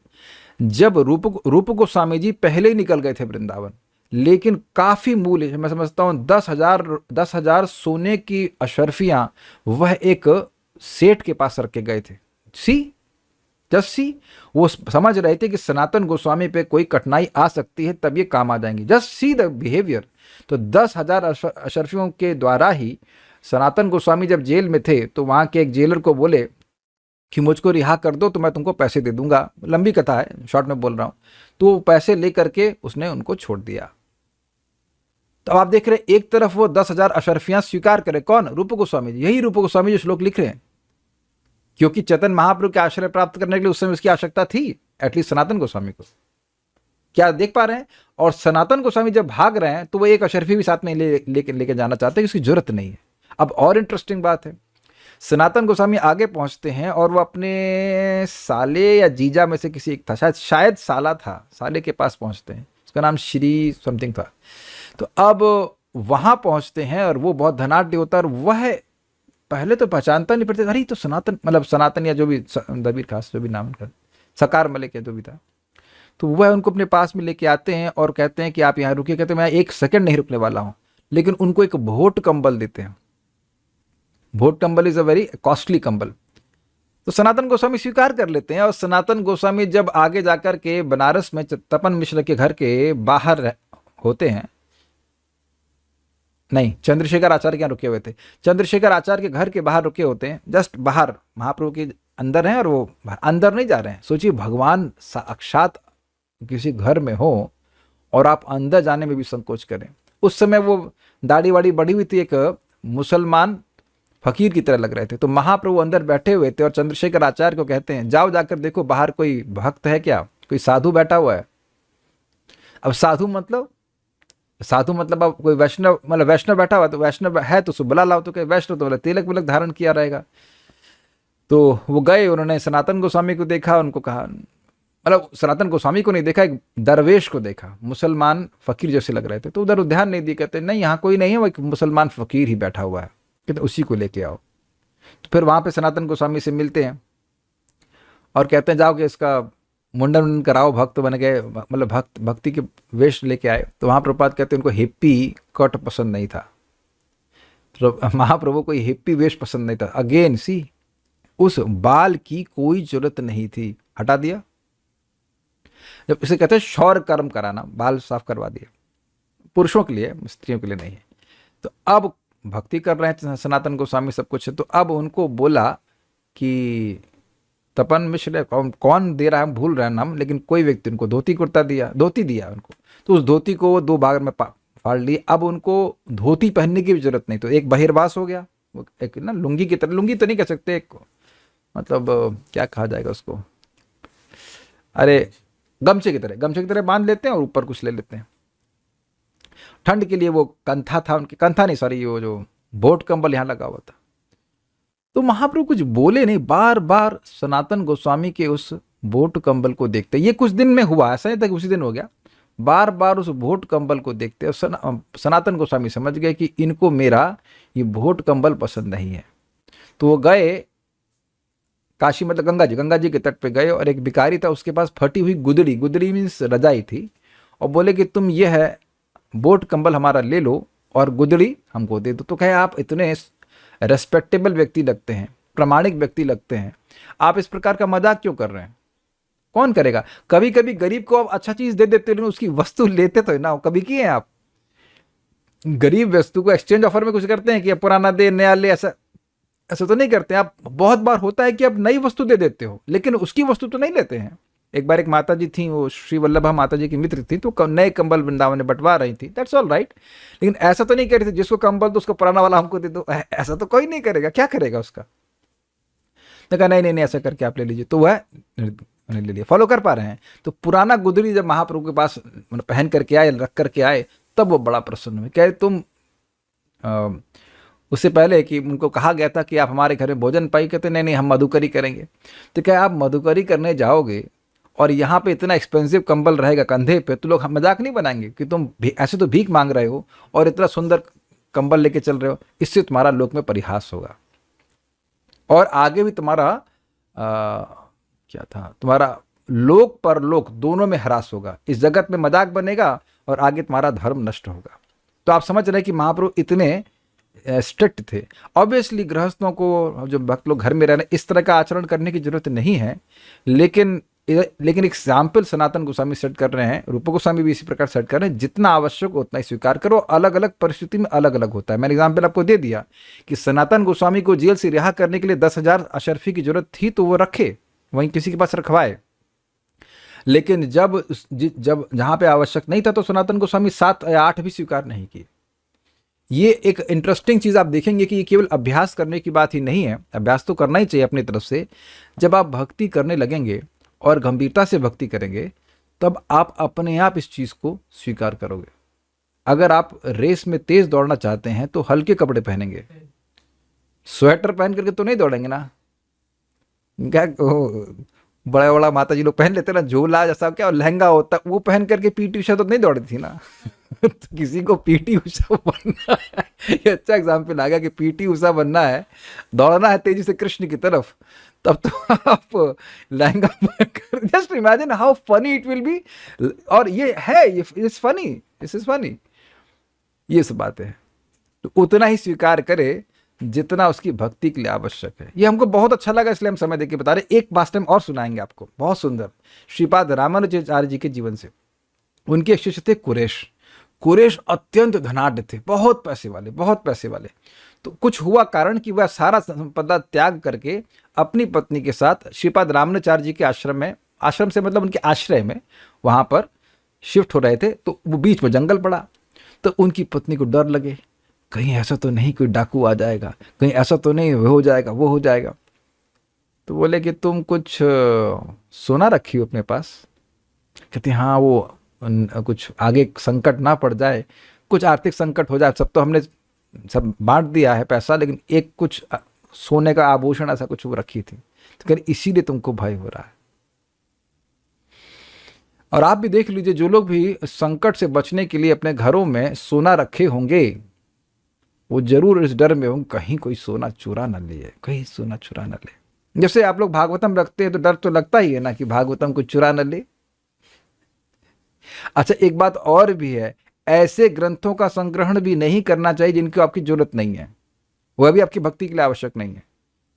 जब रूप गोस्वामी जी पहले ही निकल गए थे वृंदावन, लेकिन काफी मूल्य, मैं समझता हूँ 10,000 सोने की अशर्फियां वह एक सेठ के पास रख के गए थे। सी वो समझ रहे थे कि सनातन गोस्वामी पे कोई कठिनाई आ सकती है, तब ये काम आ जाएंगे। Just see the behaviour. तो 10,000 अशर्फियों के द्वारा ही सनातन गोस्वामी जब जेल में थे, तो वहां के एक जेलर को बोले कि मुझको रिहा कर दो तो मैं तुमको पैसे दे दूंगा। लंबी कथा है, शॉर्ट में बोल रहा हूं। तो पैसे लेकर के उसने उनको छोड़ दिया। तो अब आप देख रहे हैं, एक तरफ वो 10,000 अशर्फियां स्वीकार करे, कौन, रूप गोस्वामी जी। यही रूप गोस्वामी जो श्लोक लिख रहे हैं, क्योंकि चैतन्य महाप्रभु के आश्रय प्राप्त करने के लिए उस समय उसकी आवश्यकता थी, एटलीस्ट सनातन गोस्वामी को। क्या देख पा रहे हैं। और सनातन गोस्वामी जब भाग रहे हैं तो वो एक अशर्फी भी साथ में लेके जाना चाहते हैं, उसकी जरूरत नहीं है। अब और इंटरेस्टिंग बात है, सनातन गोस्वामी आगे पहुंचते हैं और वो अपने साले या जीजा में से किसी एक था, शायद साला था, साले के पास पहुंचते हैं, उसका नाम श्री समथिंग था। तो अब वहां पहुंचते हैं और वो बहुत धनाढ़ होता है, और वह पहले तो पहचानता नहीं पड़ता, अरे तो सनातन, मतलब सनातन या जो भी दबीर खास जो भी नाम उनका, सकार मलिक या जो भी था। तो वह उनको अपने पास में लेके आते हैं और कहते हैं कि आप यहाँ रुकिए। कहते हैं मैं 1 सेकंड नहीं रुकने वाला हूँ। लेकिन उनको एक भोट कंबल देते हैं। भोट कंबल इज अ वेरी कॉस्टली कंबल। तो सनातन गोस्वामी स्वीकार कर लेते हैं। और सनातन गोस्वामी जब आगे जाकर के बनारस में तपन मिश्र के घर के बाहर होते हैं, नहीं, चंद्रशेखर आचार्य के यहाँ रुके हुए थे, चंद्रशेखर आचार्य के घर के बाहर रुके होते हैं, जस्ट बाहर, महाप्रभु के अंदर हैं और वो अंदर नहीं जा रहे हैं। सोचिए, भगवान साक्षात किसी घर में हो और आप अंदर जाने में भी संकोच करें। उस समय वो दाढ़ी वाड़ी बढ़ी हुई थी, एक मुसलमान फकीर की तरह लग रहे थे। तो महाप्रभु अंदर बैठे हुए थे और चंद्रशेखर आचार्य को कहते हैं, जाओ जाकर देखो बाहर कोई भक्त है क्या, कोई साधु बैठा हुआ है। अब साधु मतलब अब कोई वैष्णव, मतलब वैष्णव बैठा हुआ, तो वैष्णव है तो बुला लाओ। तो कहे वैष्णव, तो बोले तिलक विलक धारण किया रहेगा। तो वो गए, उन्होंने सनातन गोस्वामी को देखा, उनको कहा, मतलब सनातन गोस्वामी को नहीं देखा, एक दरवेश को देखा, मुसलमान फकीर जैसे लग रहे थे। तो उधर ध्यान नहीं दिए, कहते नहीं यहाँ कोई नहीं है, वो एक मुसलमान फकीर ही बैठा हुआ है, कहते उसी को लेके आओ। तो फिर वहां पे सनातन गोस्वामी से मिलते हैं और कहते हैं जाओ कि इसका मुंडन कराओ, भक्त बन गए, मतलब भक्ति के वेश लेके आए। तो वहां प्रभुपाद कहते हैं उनको हिप्पी कट पसंद नहीं था। तो महाप्रभु को हिप्पी वेश पसंद नहीं था। अगेन सी, उस बाल की कोई जरूरत नहीं थी, हटा दिया। जब इसे कहते हैं शौर कर्म कराना, बाल साफ करवा दिए, पुरुषों के लिए, स्त्रियों के लिए नहीं है। तो अब भक्ति कर रहे हैं सनातन गोस्वामी, सब कुछ है। तो अब उनको बोला कि तपन मिश्र, कौन दे रहा है भूल रहे हैं नाम, लेकिन कोई व्यक्ति उनको धोती कुर्ता दिया, धोती दिया उनको। तो उस धोती को 2 भाग में फाड़ ली। अब उनको धोती पहनने की भी जरूरत नहीं। तो एक बहिर्वास हो गया, एक ना लुंगी की तरह, लुंगी तो नहीं कह सकते, एक मतलब क्या कहा जाएगा उसको, अरे गमछे की तरह बांध लेते हैं और ऊपर कुछ ले लेते हैं। ठंड के लिए वो कंथा था उनके, कंथा नहीं सॉरी, वो जो भोट कंबल यहाँ लगा हुआ था। तो महाप्रभु कुछ बोले नहीं, बार बार सनातन गोस्वामी के उस भोट कंबल को देखते, ये कुछ दिन में हुआ, ऐसा नहीं था कि उसी दिन हो गया, बार बार उस भोट कंबल को देखते और सनातन गोस्वामी समझ गए कि इनको मेरा ये भोट कंबल पसंद नहीं है। तो वो गए काशी, मतलब गंगा जी के तट पे गए और एक भिखारी था, उसके पास फटी हुई गुदड़ी, गुदड़ी मीन्स रजाई थी, और बोले कि तुम ये है बोट कंबल हमारा ले लो और गुदड़ी हमको दे दो। तो कहे आप इतने रेस्पेक्टेबल व्यक्ति लगते हैं, प्रामाणिक व्यक्ति लगते हैं, आप इस प्रकार का मजाक क्यों कर रहे हैं? कौन करेगा? कभी कभी गरीब को आप अच्छा चीज दे देते हो लेकिन उसकी वस्तु लेते तो है ना, कभी किए हैं आप? गरीब वस्तु को एक्सचेंज ऑफर में कुछ करते हैं कि पुराना दे नया ले, ऐसा ऐसा तो नहीं करते आप। बहुत बार होता है कि आप नई वस्तु दे देते हो लेकिन उसकी वस्तु तो नहीं लेते हैं। एक बार एक माता जी थी, वो श्री वल्लभा माता जी की मित्र थी, तो नए कंबल वृंदावन में बंटवा रही थी, दैट्स ऑल राइट, लेकिन ऐसा तो नहीं कर रही थी जिसको कंबल तो उसको पुराना वाला हमको दे दो, ऐसा तो कोई नहीं करेगा। क्या करेगा उसका? तो कहा नहीं नहीं नहीं, ऐसा करके आप ले लीजिए, तो वह ले लिया। फॉलो कर पा रहे हैं? तो पुराना गुदड़ी जब महाप्रभु के पास पहन करके आए, रख करके आए, तब वो बड़ा प्रसन्न हुए। कहे तुम उससे पहले कि उनको कहा गया था कि आप हमारे घर में भोजन पाई, कहते नहीं नहीं हम मधुकरी करेंगे। तो क्या आप मधुकरी करने जाओगे और यहाँ पे इतना एक्सपेंसिव कंबल रहेगा कंधे पे, तो लोग मजाक नहीं बनाएंगे कि तुम ऐसे तो भीख मांग रहे हो और इतना सुंदर कंबल लेके चल रहे हो? इससे तुम्हारा लोक में परिहास होगा और आगे भी तुम्हारा क्या था, तुम्हारा लोक परलोक दोनों में ह्रास होगा। इस जगत में मजाक बनेगा और आगे तुम्हारा धर्म नष्ट होगा। तो आप समझ रहे हैं कि महाप्रभु इतने स्ट्रिक्ट थे। ऑब्वियसली गृहस्थों को, जो भक्त लोग घर में रहने, इस तरह का आचरण करने की जरूरत नहीं है, लेकिन एक एग्जाम्पल सनातन गोस्वामी सेट कर रहे हैं, रूप गोस्वामी भी इसी प्रकार सेट कर रहे हैं, जितना आवश्यक हो उतना ही स्वीकार करो। अलग अलग परिस्थिति में अलग अलग होता है। मैंने एग्जाम्पल आपको दे दिया कि सनातन गोस्वामी को जेल से रिहा करने के लिए 10,000 अशर्फी की जरूरत थी, तो वो रखे, वहीं किसी के पास रखवाए। लेकिन जब जहां पे आवश्यक नहीं था तो सनातन गोस्वामी 7 या 8 भी स्वीकार नहीं किए। ये एक इंटरेस्टिंग चीज आप देखेंगे कि ये केवल अभ्यास करने की बात ही नहीं है, अभ्यास तो करना ही चाहिए अपनी तरफ से। जब आप भक्ति करने लगेंगे और गंभीरता से भक्ति करेंगे, तब आप अपने आप इस चीज को स्वीकार करोगे। अगर आप रेस में तेज दौड़ना चाहते हैं तो हल्के कपड़े पहनेंगे, स्वेटर पहन करके तो नहीं दौड़ेंगे ना। क्या बड़ा बड़ा माता जी लोग पहन लेते ना, झोला जैसा क्या लहंगा होता, वो पहन करके पीटी उषा तो नहीं दौड़ी थी ना। तो किसी को पीटी उषा बनना है, ये अच्छा एग्जाम्पल आ गया कि पीटी उषा बनना है, दौड़ना है तेजी से कृष्ण की तरफ, तब तो आप लहंगा पहनकर, just imagine how funny it will be. और ये है, ये is funny, this is funny, ये सब बातें हैं। तो उतना ही स्वीकार करे जितना उसकी भक्ति के लिए आवश्यक है। ये हमको बहुत अच्छा लगा, इसलिए हम समय देके बता रहे। एक बात हम और सुनाएंगे आपको, बहुत सुंदर, श्रीपाद रामानुजाचार्य जी के जीवन से। उनके एक शिष्य थे कुरेश। कुरेश अत्यंत धनाढ्य थे, बहुत पैसे वाले, बहुत पैसे वाले। तो कुछ हुआ कारण कि वह सारा संपदा त्याग करके अपनी पत्नी के साथ श्रीपाद रामानुजाचार्य जी के आश्रम में, आश्रम से मतलब उनके आश्रय में, वहां पर शिफ्ट हो रहे थे। तो वो बीच में जंगल पड़ा, तो उनकी पत्नी को डर लगे, कहीं ऐसा तो नहीं कोई डाकू आ जाएगा, कहीं ऐसा तो नहीं हो जाएगा, वो हो जाएगा। तो बोले कि तुम कुछ सोना रखी हो अपने पास? कहते हाँ, वो कुछ आगे संकट ना पड़ जाए, कुछ आर्थिक संकट हो जाए, सब तो हमने सब बांट दिया है पैसा, लेकिन एक कुछ सोने का आभूषण ऐसा कुछ वो रखी थी। तो कह इसीलिए तुमको भय हो रहा है। और आप भी देख लीजिए, जो लोग भी संकट से बचने के लिए अपने घरों में सोना रखे होंगे, वो जरूर इस डर में होंगे कहीं कोई सोना चुरा ना ले, कहीं सोना चुरा ना ले। जैसे आप लोग भागवतम रखते हैं तो डर तो लगता ही है ना कि भागवतम को चुरा ना ले। अच्छा, एक बात और भी है, ऐसे ग्रंथों का संग्रहण भी नहीं करना चाहिए जिनको आपकी जरूरत नहीं है, वह भी आपकी भक्ति के लिए आवश्यक नहीं है।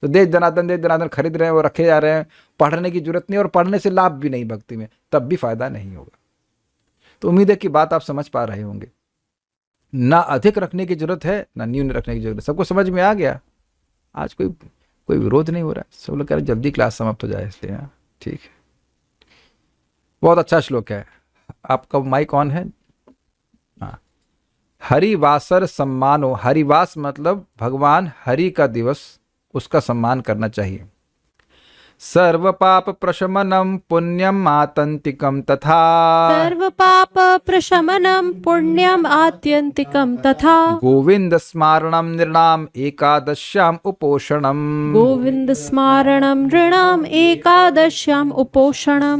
तो देश दनादन खरीद रहे हैं, वो रखे जा रहे हैं, पढ़ने की जरूरत नहीं और पढ़ने से लाभ भी नहीं भक्ति में, तब भी फायदा नहीं होगा। तो उम्मीद है कि बात आप समझ पा रहे होंगे। ना अधिक रखने की जरूरत है, ना न्यून रखने की जरूरत है। सबको समझ में आ गया? आज कोई विरोध नहीं हो रहा है, सब लोग कह रहे जल्दी क्लास समाप्त हो जाए, इसलिए हाँ ठीक है। बहुत अच्छा श्लोक है। आपका माइक ऑन है? हाँ। हरिवासर सम्मानो, हरिवास मतलब भगवान हरि का दिवस, उसका सम्मान करना चाहिए। सर्व पाप प्रशमनम पुण्यम आतंतिकम तथा सर्वपाप प्रशमनं पुण्यम् आत्यन्तिकं तथा गोविंद स्मारणम नृणाम एकादश्याम उपोषणम गोविन्दस्मारणं नृणाम् एकादश्याम् उपोषणम्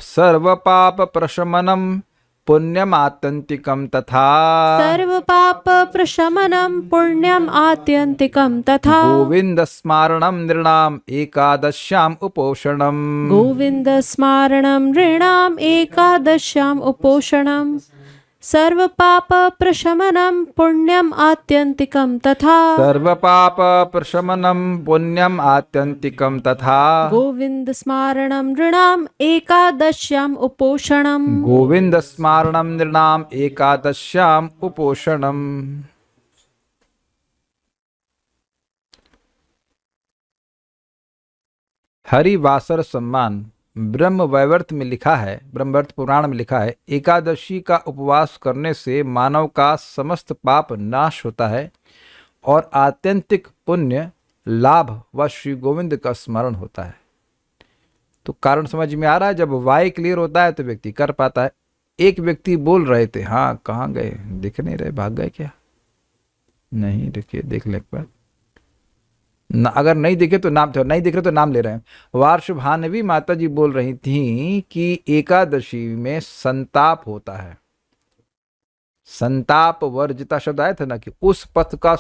सर्व पाप प्रशमनम पुण्यम आतंतिकम तथा सर्वपाप प्रशमनं पुण्यम् आत्यन्तिकं तथा गोविंद स्मारणम नृणाम एकादश्याम उपोषणम गोविन्दस्मारणं नृणाम् एकादश्याम् उपोषणम् सर्वपाप प्रशमनं पुण्यम् आत्यन्तिकं तथा सर्व पाप प्रशमनम पुण्यम आत्यंतिकम तथा गोविन्दस्मारणं नृणाम् एकादश्याम् उपोषणम् गोविंद स्मारणम नृणाम एकादश्याम उपोषणम। हरिवासर सम्मान ब्रह्म वैवर्त में लिखा है, ब्रह्मवर्त पुराण में लिखा है, एकादशी का उपवास करने से मानव का समस्त पाप नाश होता है और आत्यंतिक पुण्य लाभ व श्री गोविंद का स्मरण होता है। तो कारण समझ में आ रहा है, जब वाई क्लियर होता है तो व्यक्ति कर पाता है। एक व्यक्ति बोल रहे थे, हाँ कहाँ गए, दिख नहीं रहे, भाग गए क्या? नहीं, देखिए देख ले एक बार अगर नहीं दिखे तो नाम, नहीं दिख रहे तो नाम ले रहे हैं। वार्षभानवी माता जी बोल रही थी कि एकादशी में संताप होता है। संताप वर्जिता शब्द आया था ना, कि उस पथ का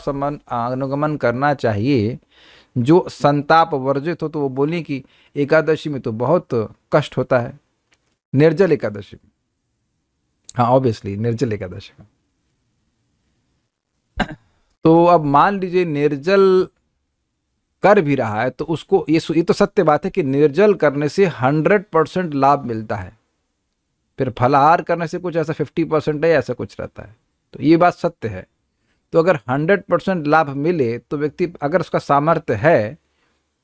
अनुगमन करना चाहिए जो संताप वर्जित हो। तो वो बोली कि एकादशी में तो बहुत कष्ट होता है, निर्जल एकादशी में। हाँ ऑब्वियसली निर्जल एकादशी में। तो अब मान लीजिए निर्जल कर भी रहा है तो उसको ये तो सत्य बात है कि निर्जल करने से 100% लाभ मिलता है, फिर फलाहार करने से कुछ ऐसा 50% है, ऐसा कुछ रहता है। तो ये बात सत्य है। तो अगर 100% लाभ मिले तो व्यक्ति, अगर उसका सामर्थ्य है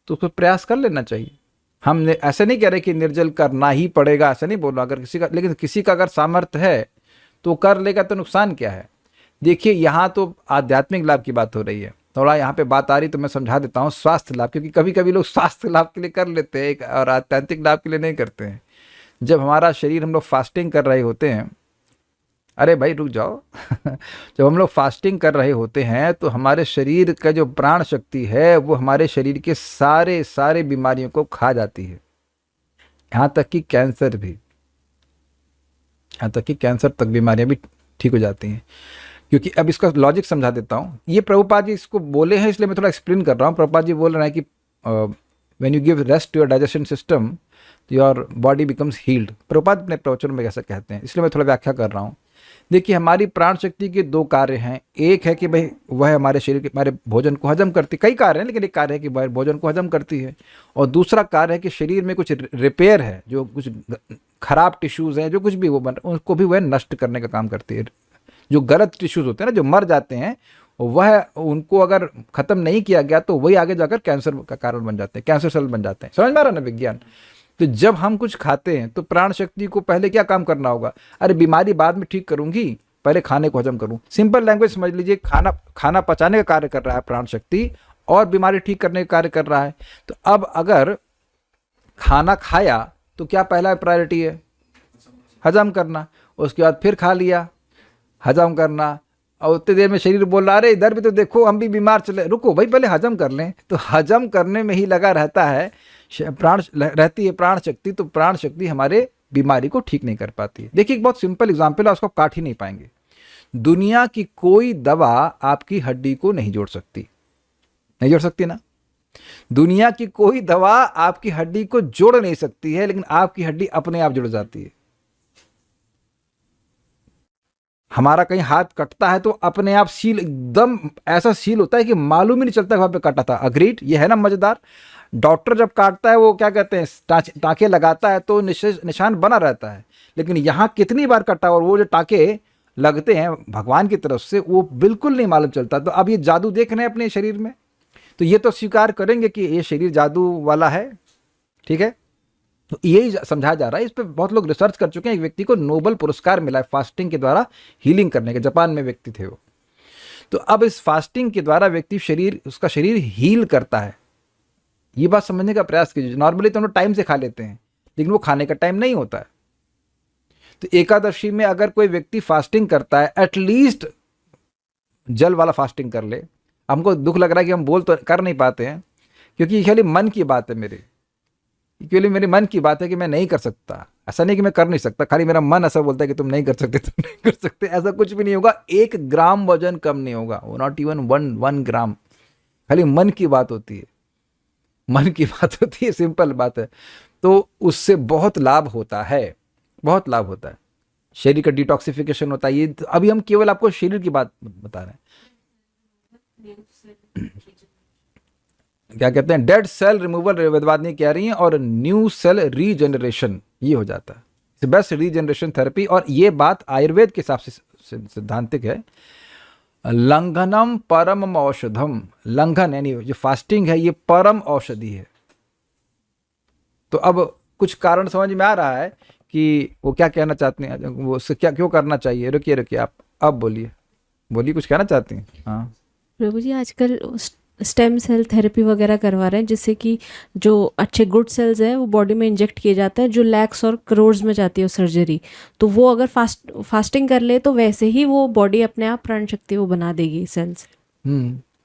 तो उसको प्रयास कर लेना चाहिए। हम ऐसे नहीं कह रहे कि निर्जल करना ही पड़ेगा, ऐसा नहीं बोल रहा। अगर किसी का, लेकिन किसी का अगर सामर्थ्य है तो कर लेगा, तो नुकसान क्या है? देखिए यहाँ तो आध्यात्मिक लाभ की बात हो रही है, थोड़ा यहाँ पे बात आ रही तो मैं समझा देता हूँ स्वास्थ्य लाभ, क्योंकि कभी कभी लोग स्वास्थ्य लाभ के लिए कर लेते हैं और आध्यात्मिक लाभ के लिए नहीं करते हैं। जब हमारा शरीर, हम लोग फास्टिंग कर रहे होते हैं, अरे भाई रुक जाओ जब हम लोग फास्टिंग कर रहे होते हैं तो हमारे शरीर का जो प्राण शक्ति है वो हमारे शरीर के सारे बीमारियों को खा जाती है, यहाँ तक कि कैंसर भी, यहाँ तक कि कैंसर तक बीमारियाँ भी ठीक हो जाती हैं। क्योंकि अब इसका लॉजिक समझा देता हूँ। ये प्रभुपाद जी इसको बोले हैं, इसलिए मैं थोड़ा एक्सप्लेन कर रहा हूँ। प्रभुपाद जी बोल रहे हैं कि when you give rest to your digestion system your body becomes healed. Prabhupada अपने प्रवचन में कैसा कहते हैं, इसलिए मैं थोड़ा व्याख्या कर रहा हूँ। देखिए हमारी प्राण शक्ति के दो कार्य हैं। एक है कि भाई वह हमारे शरीर के, हमारे भोजन को हजम करती, कई कार्य हैं लेकिन एक कार्य है कि वह भोजन को हजम करती है, और दूसरा कार्य है कि शरीर में कुछ रिपेयर है, जो कुछ खराब टिश्यूज़ हैं, जो कुछ भी वो बन, उनको भी वह नष्ट करने का काम करती है। जो गलत टिश्यूज़ होते हैं ना, जो मर जाते हैं, वह उनको अगर ख़त्म नहीं किया गया तो वही आगे जाकर कैंसर का कारण बन जाते हैं, कैंसर सेल बन जाते हैं। समझ में आ रहा ना विज्ञान? तो जब हम कुछ खाते हैं तो प्राण शक्ति को पहले क्या काम करना होगा? अरे बीमारी बाद में ठीक करूंगी, पहले खाने को हजम करूं। सिंपल लैंग्वेज समझ लीजिए, खाना पचाने का कार्य कर रहा है प्राण शक्ति और बीमारी ठीक करने का कार्य कर रहा है। तो अब अगर खाना खाया तो क्या पहला प्रायोरिटी है? हजम करना। उसके बाद फिर खा लिया, हजम करना, और उतनी देर में शरीर बोल रहा, अरे इधर भी तो देखो हम भी बीमार चले, रुको भाई पहले हजम कर लें। तो हजम करने में ही लगा रहता है रहती है प्राण शक्ति। तो प्राण शक्ति हमारे बीमारी को ठीक नहीं कर पाती है। देखिए एक बहुत सिंपल एग्जांपल है, उसको काट ही नहीं पाएंगे। दुनिया की कोई दवा आपकी हड्डी को नहीं जोड़ सकती, नहीं जोड़ सकती ना। दुनिया की कोई दवा आपकी हड्डी को जोड़ नहीं सकती है, लेकिन आपकी हड्डी अपने आप जुड़ जाती है। हमारा कहीं हाथ कटता है तो अपने आप सील, एकदम ऐसा सील होता है कि मालूम ही नहीं चलता वहां पे कटा था। अग्रीड, ये है ना मजेदार। डॉक्टर जब काटता है वो क्या कहते हैं, टाँके लगाता है तो निशान बना रहता है, लेकिन यहाँ कितनी बार कटा और वो जो टाँके लगते हैं भगवान की तरफ से, वो बिल्कुल नहीं मालूम चलता। तो अब ये जादू देख रहे हैं अपने शरीर में, तो ये तो स्वीकार करेंगे कि ये शरीर जादू वाला है, ठीक है। तो यही समझाया जा रहा है। इस पर बहुत लोग रिसर्च कर चुके हैं। एक व्यक्ति को नोबेल पुरस्कार मिला है फास्टिंग के द्वारा हीलिंग करने के, जापान में व्यक्ति थे वो। तो अब इस फास्टिंग के द्वारा व्यक्ति उसका शरीर हील करता है। ये बात समझने का प्रयास कीजिए। नॉर्मली तो हम लोग टाइम से खा लेते हैं, लेकिन वो खाने का टाइम नहीं होता है। तो एकादशी में अगर कोई व्यक्ति फास्टिंग करता है, एटलीस्ट जल वाला फास्टिंग कर ले। हमको दुख लग रहा है कि हम बोल तो कर नहीं पाते हैं, क्योंकि ये खाली मन की बात है मेरी, केवल मेरे मन की बात है कि मैं नहीं कर सकता। ऐसा नहीं कि मैं कर नहीं सकता, खाली मेरा मन ऐसा बोलता है कि तुम नहीं कर सकते, तुम नहीं कर सकते। ऐसा कुछ भी नहीं होगा, 1 ग्राम वजन कम नहीं होगा, नॉट इवन वन ग्राम। खाली मन की बात होती है, मन की बात होती है, सिंपल बात है। तो उससे बहुत लाभ होता है, बहुत लाभ होता है। शरीर का डिटॉक्सिफिकेशन होता है। ये अभी हम केवल आपको शरीर की बात बता रहे हैं। क्या कहते हैं, डेड सेल रिमूवल वेदवादिनी कह रही हैं, और न्यू सेल रीजनरेशन ये हो जाता है, बेस्ट रीजनरेशन थेरेपी। और ये बात आयुर्वेद के हिसाब से सिद्धांतिक है। लंघनम परम औषधम, लंघन यानी जो फास्टिंग है ये परम औषधि है। तो अब कुछ कारण समझ में आ रहा है कि वो क्या कहना चाहते हैं, वो उससे क्या क्यों करना चाहिए। रुकिए रुकिए, आप अब बोलिए, बोलिए, कुछ कहना चाहती हैं। हाँ प्रभु जी, आजकल स्टेम सेल थेरेपी वगैरह करवा रहे हैं, जिससे कि जो अच्छे गुड सेल्स हैं वो बॉडी में इंजेक्ट किए जाते हैं, जो लैक्स और करोड्स में जाती है सर्जरी। तो वो अगर फास्टिंग कर ले तो वैसे ही वो बॉडी अपने आप प्राण शक्ति वो बना देगी सेल्स।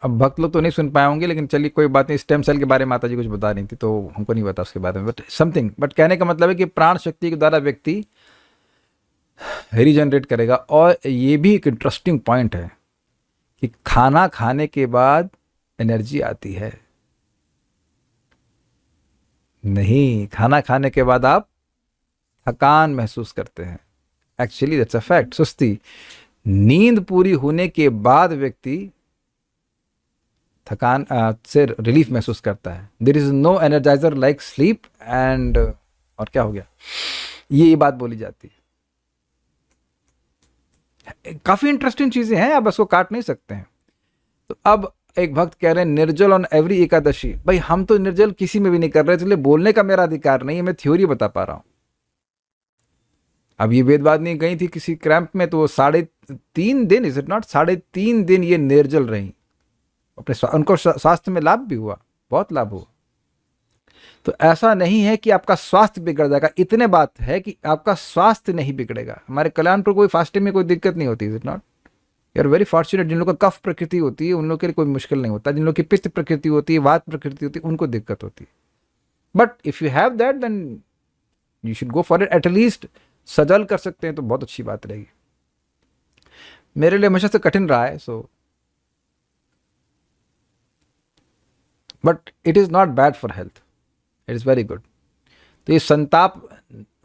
अब भक्त लोग तो नहीं सुन पाए होंगे, लेकिन चलिए कोई बात नहीं। स्टेम सेल के बारे में माता जी कुछ बता रही थी, तो हमको नहीं पता उसके बारे में, बट समथिंग। बट कहने का मतलब है कि प्राण शक्ति के द्वारा व्यक्ति रीजनरेट करेगा। और ये भी एक इंटरेस्टिंग पॉइंट है कि खाना खाने के बाद एनर्जी आती है। नहीं, खाना खाने के बाद आप थकान महसूस करते हैं। Actually that's a fact. सुस्ती, नींद पूरी होने के बाद व्यक्ति थकान से रिलीफ महसूस करता है। There is no energiser like sleep and, और क्या हो गया, ये बात बोली जाती है। काफी इंटरेस्टिंग चीजें हैं, आप इसको काट नहीं सकते हैं। तो अब एक भक्त कह रहे हैं निर्जल ऑन एवरी एकादशी। भाई हम तो निर्जल किसी में भी नहीं कर रहे, इसलिए बोलने का मेरा अधिकार नहीं है, मैं थ्योरी बता पा रहा हूं। अब ये वेदवादिनी गई थी किसी कैंप में, तो 3.5 दिन, इज इट नॉट, 3.5 दिन ये निर्जल रही। अपने उनको स्वास्थ्य में लाभ भी हुआ, बहुत लाभ हुआ। तो ऐसा नहीं है कि आपका स्वास्थ्य बिगड़ जाएगा, इतने बात है कि आपका स्वास्थ्य नहीं बिगड़ेगा। हमारे कल्याणपुर कोई फास्टिंग में कोई दिक्कत नहीं होती, is it not. You are very fortunate. जिन लोगों का कफ प्रकृति होती है उन लोगों के लिए कोई मुश्किल नहीं होता, जिन लोगों की पित्त प्रकृति होती है, वात प्रकृति होती है, उनको दिक्कत होती है। But if you have that then you should go for it. At least सजल कर सकते हैं तो बहुत अच्छी बात रहेगी। मेरे लिए हमेशा से कठिन रहा है, so but it is not bad for health, it is very good. तो ये संताप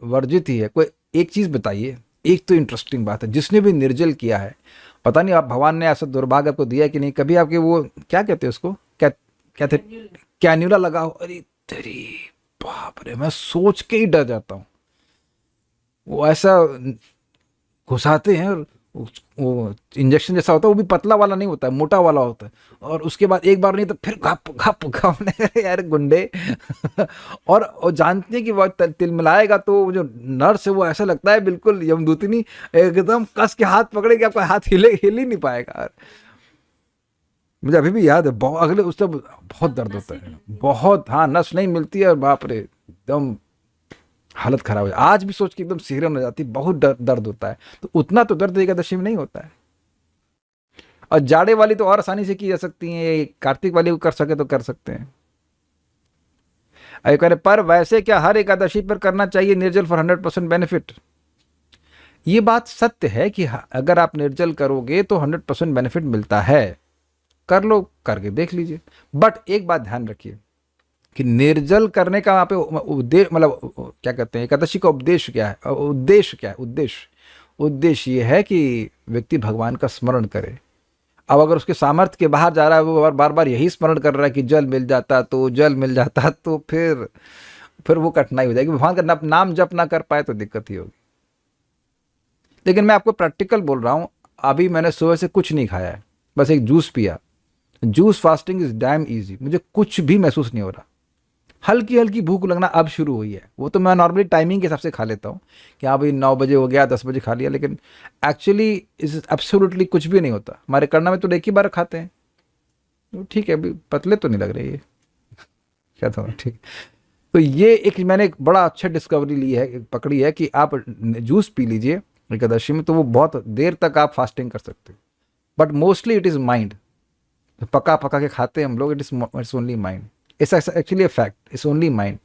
वर्जित ही है। कोई एक चीज बताइए, एक तो इंटरेस्टिंग बात है, जिसने भी निर्जल किया है, पता नहीं आप भगवान ने ऐसा दुर्भाग्य आपको दिया कि नहीं, कभी आपके वो क्या कहते हैं उसको, क्या क्या थे, कैन्यूला लगा हो। अरे तेरी बाप रे, मैं सोच के ही डर जाता हूँ। वो ऐसा घुसाते हैं, और वो इंजेक्शन जैसा होता है, वो भी पतला वाला नहीं होता है, मोटा वाला होता है। और उसके बाद एक बार नहीं तो फिर घप घप घप, यार गुंडे। और जानते हैं कि वो तिल मिलाएगा तो वो जो नर्स है वो ऐसा लगता है बिल्कुल यमदूतनी, एकदम कस के हाथ पकड़ेगी, आपका हाथ हिल ही नहीं पाएगा। मुझे अभी भी याद है, अगले उस तब बहुत दर्द होता है, बहुत। हाँ, नस नहीं मिलती है, और बाप रे एकदम हालत खराब हो जाती है। आज भी सोच के एकदम सिहरन हो जाती है, बहुत दर्द होता है। तो उतना तो दर्द एकादशी में नहीं होता है। और जाड़े वाली तो और आसानी से की जा सकती है, कार्तिक वाली को कर सके तो कर सकते हैं। पर वैसे क्या हर एकादशी पर करना चाहिए निर्जल फॉर 100% बेनिफिट? ये बात सत्य है कि अगर आप निर्जल करोगे तो 100% बेनिफिट मिलता है। कर लो, करके देख लीजिए। बट एक बात ध्यान रखिए कि निर्जल करने का वहाँ पे उद्देश्य, मतलब क्या कहते हैं, एकादशी का उद्देश्य क्या है? उद्देश्य क्या है? उद्देश्य ये है कि व्यक्ति भगवान का स्मरण करे। अब अगर उसके सामर्थ्य के बाहर जा रहा है, वो बार बार यही स्मरण कर रहा है कि जल मिल जाता तो फिर वो कठिनाई हो जाएगी। भगवान का नाम जप ना कर पाए तो दिक्कत ही होगी। लेकिन मैं आपको प्रैक्टिकल बोल रहा हूँ। अभी मैंने सुबह से कुछ नहीं खाया है, बस एक जूस पिया। Juice fasting is damn easy. मुझे कुछ भी महसूस नहीं हो रहा। हल्की हल्की भूख लगना अब शुरू हुई है। वो तो मैं नॉर्मली टाइमिंग के हिसाब से खा लेता हूँ कि हाँ भाई 9 बजे हो गया, 10 बजे खा लिया, लेकिन एक्चुअली इस एब्सोल्युटली कुछ भी नहीं होता। हमारे करना में तो एक ही बार खाते हैं। ठीक है, अभी पतले तो नहीं लग रहे ये। कहता हूँ ठीक। तो ये एक मैंने एक बड़ा अच्छा डिस्कवरी ली है, पकड़ी है कि आप जूस पी लीजिए एकादशी में, तो वो बहुत देर तक आप फास्टिंग कर सकते हो। But mostly it is mind, पका पका के खाते हैं हम लोग, it's only mind. It's actually a fact, it's only mind.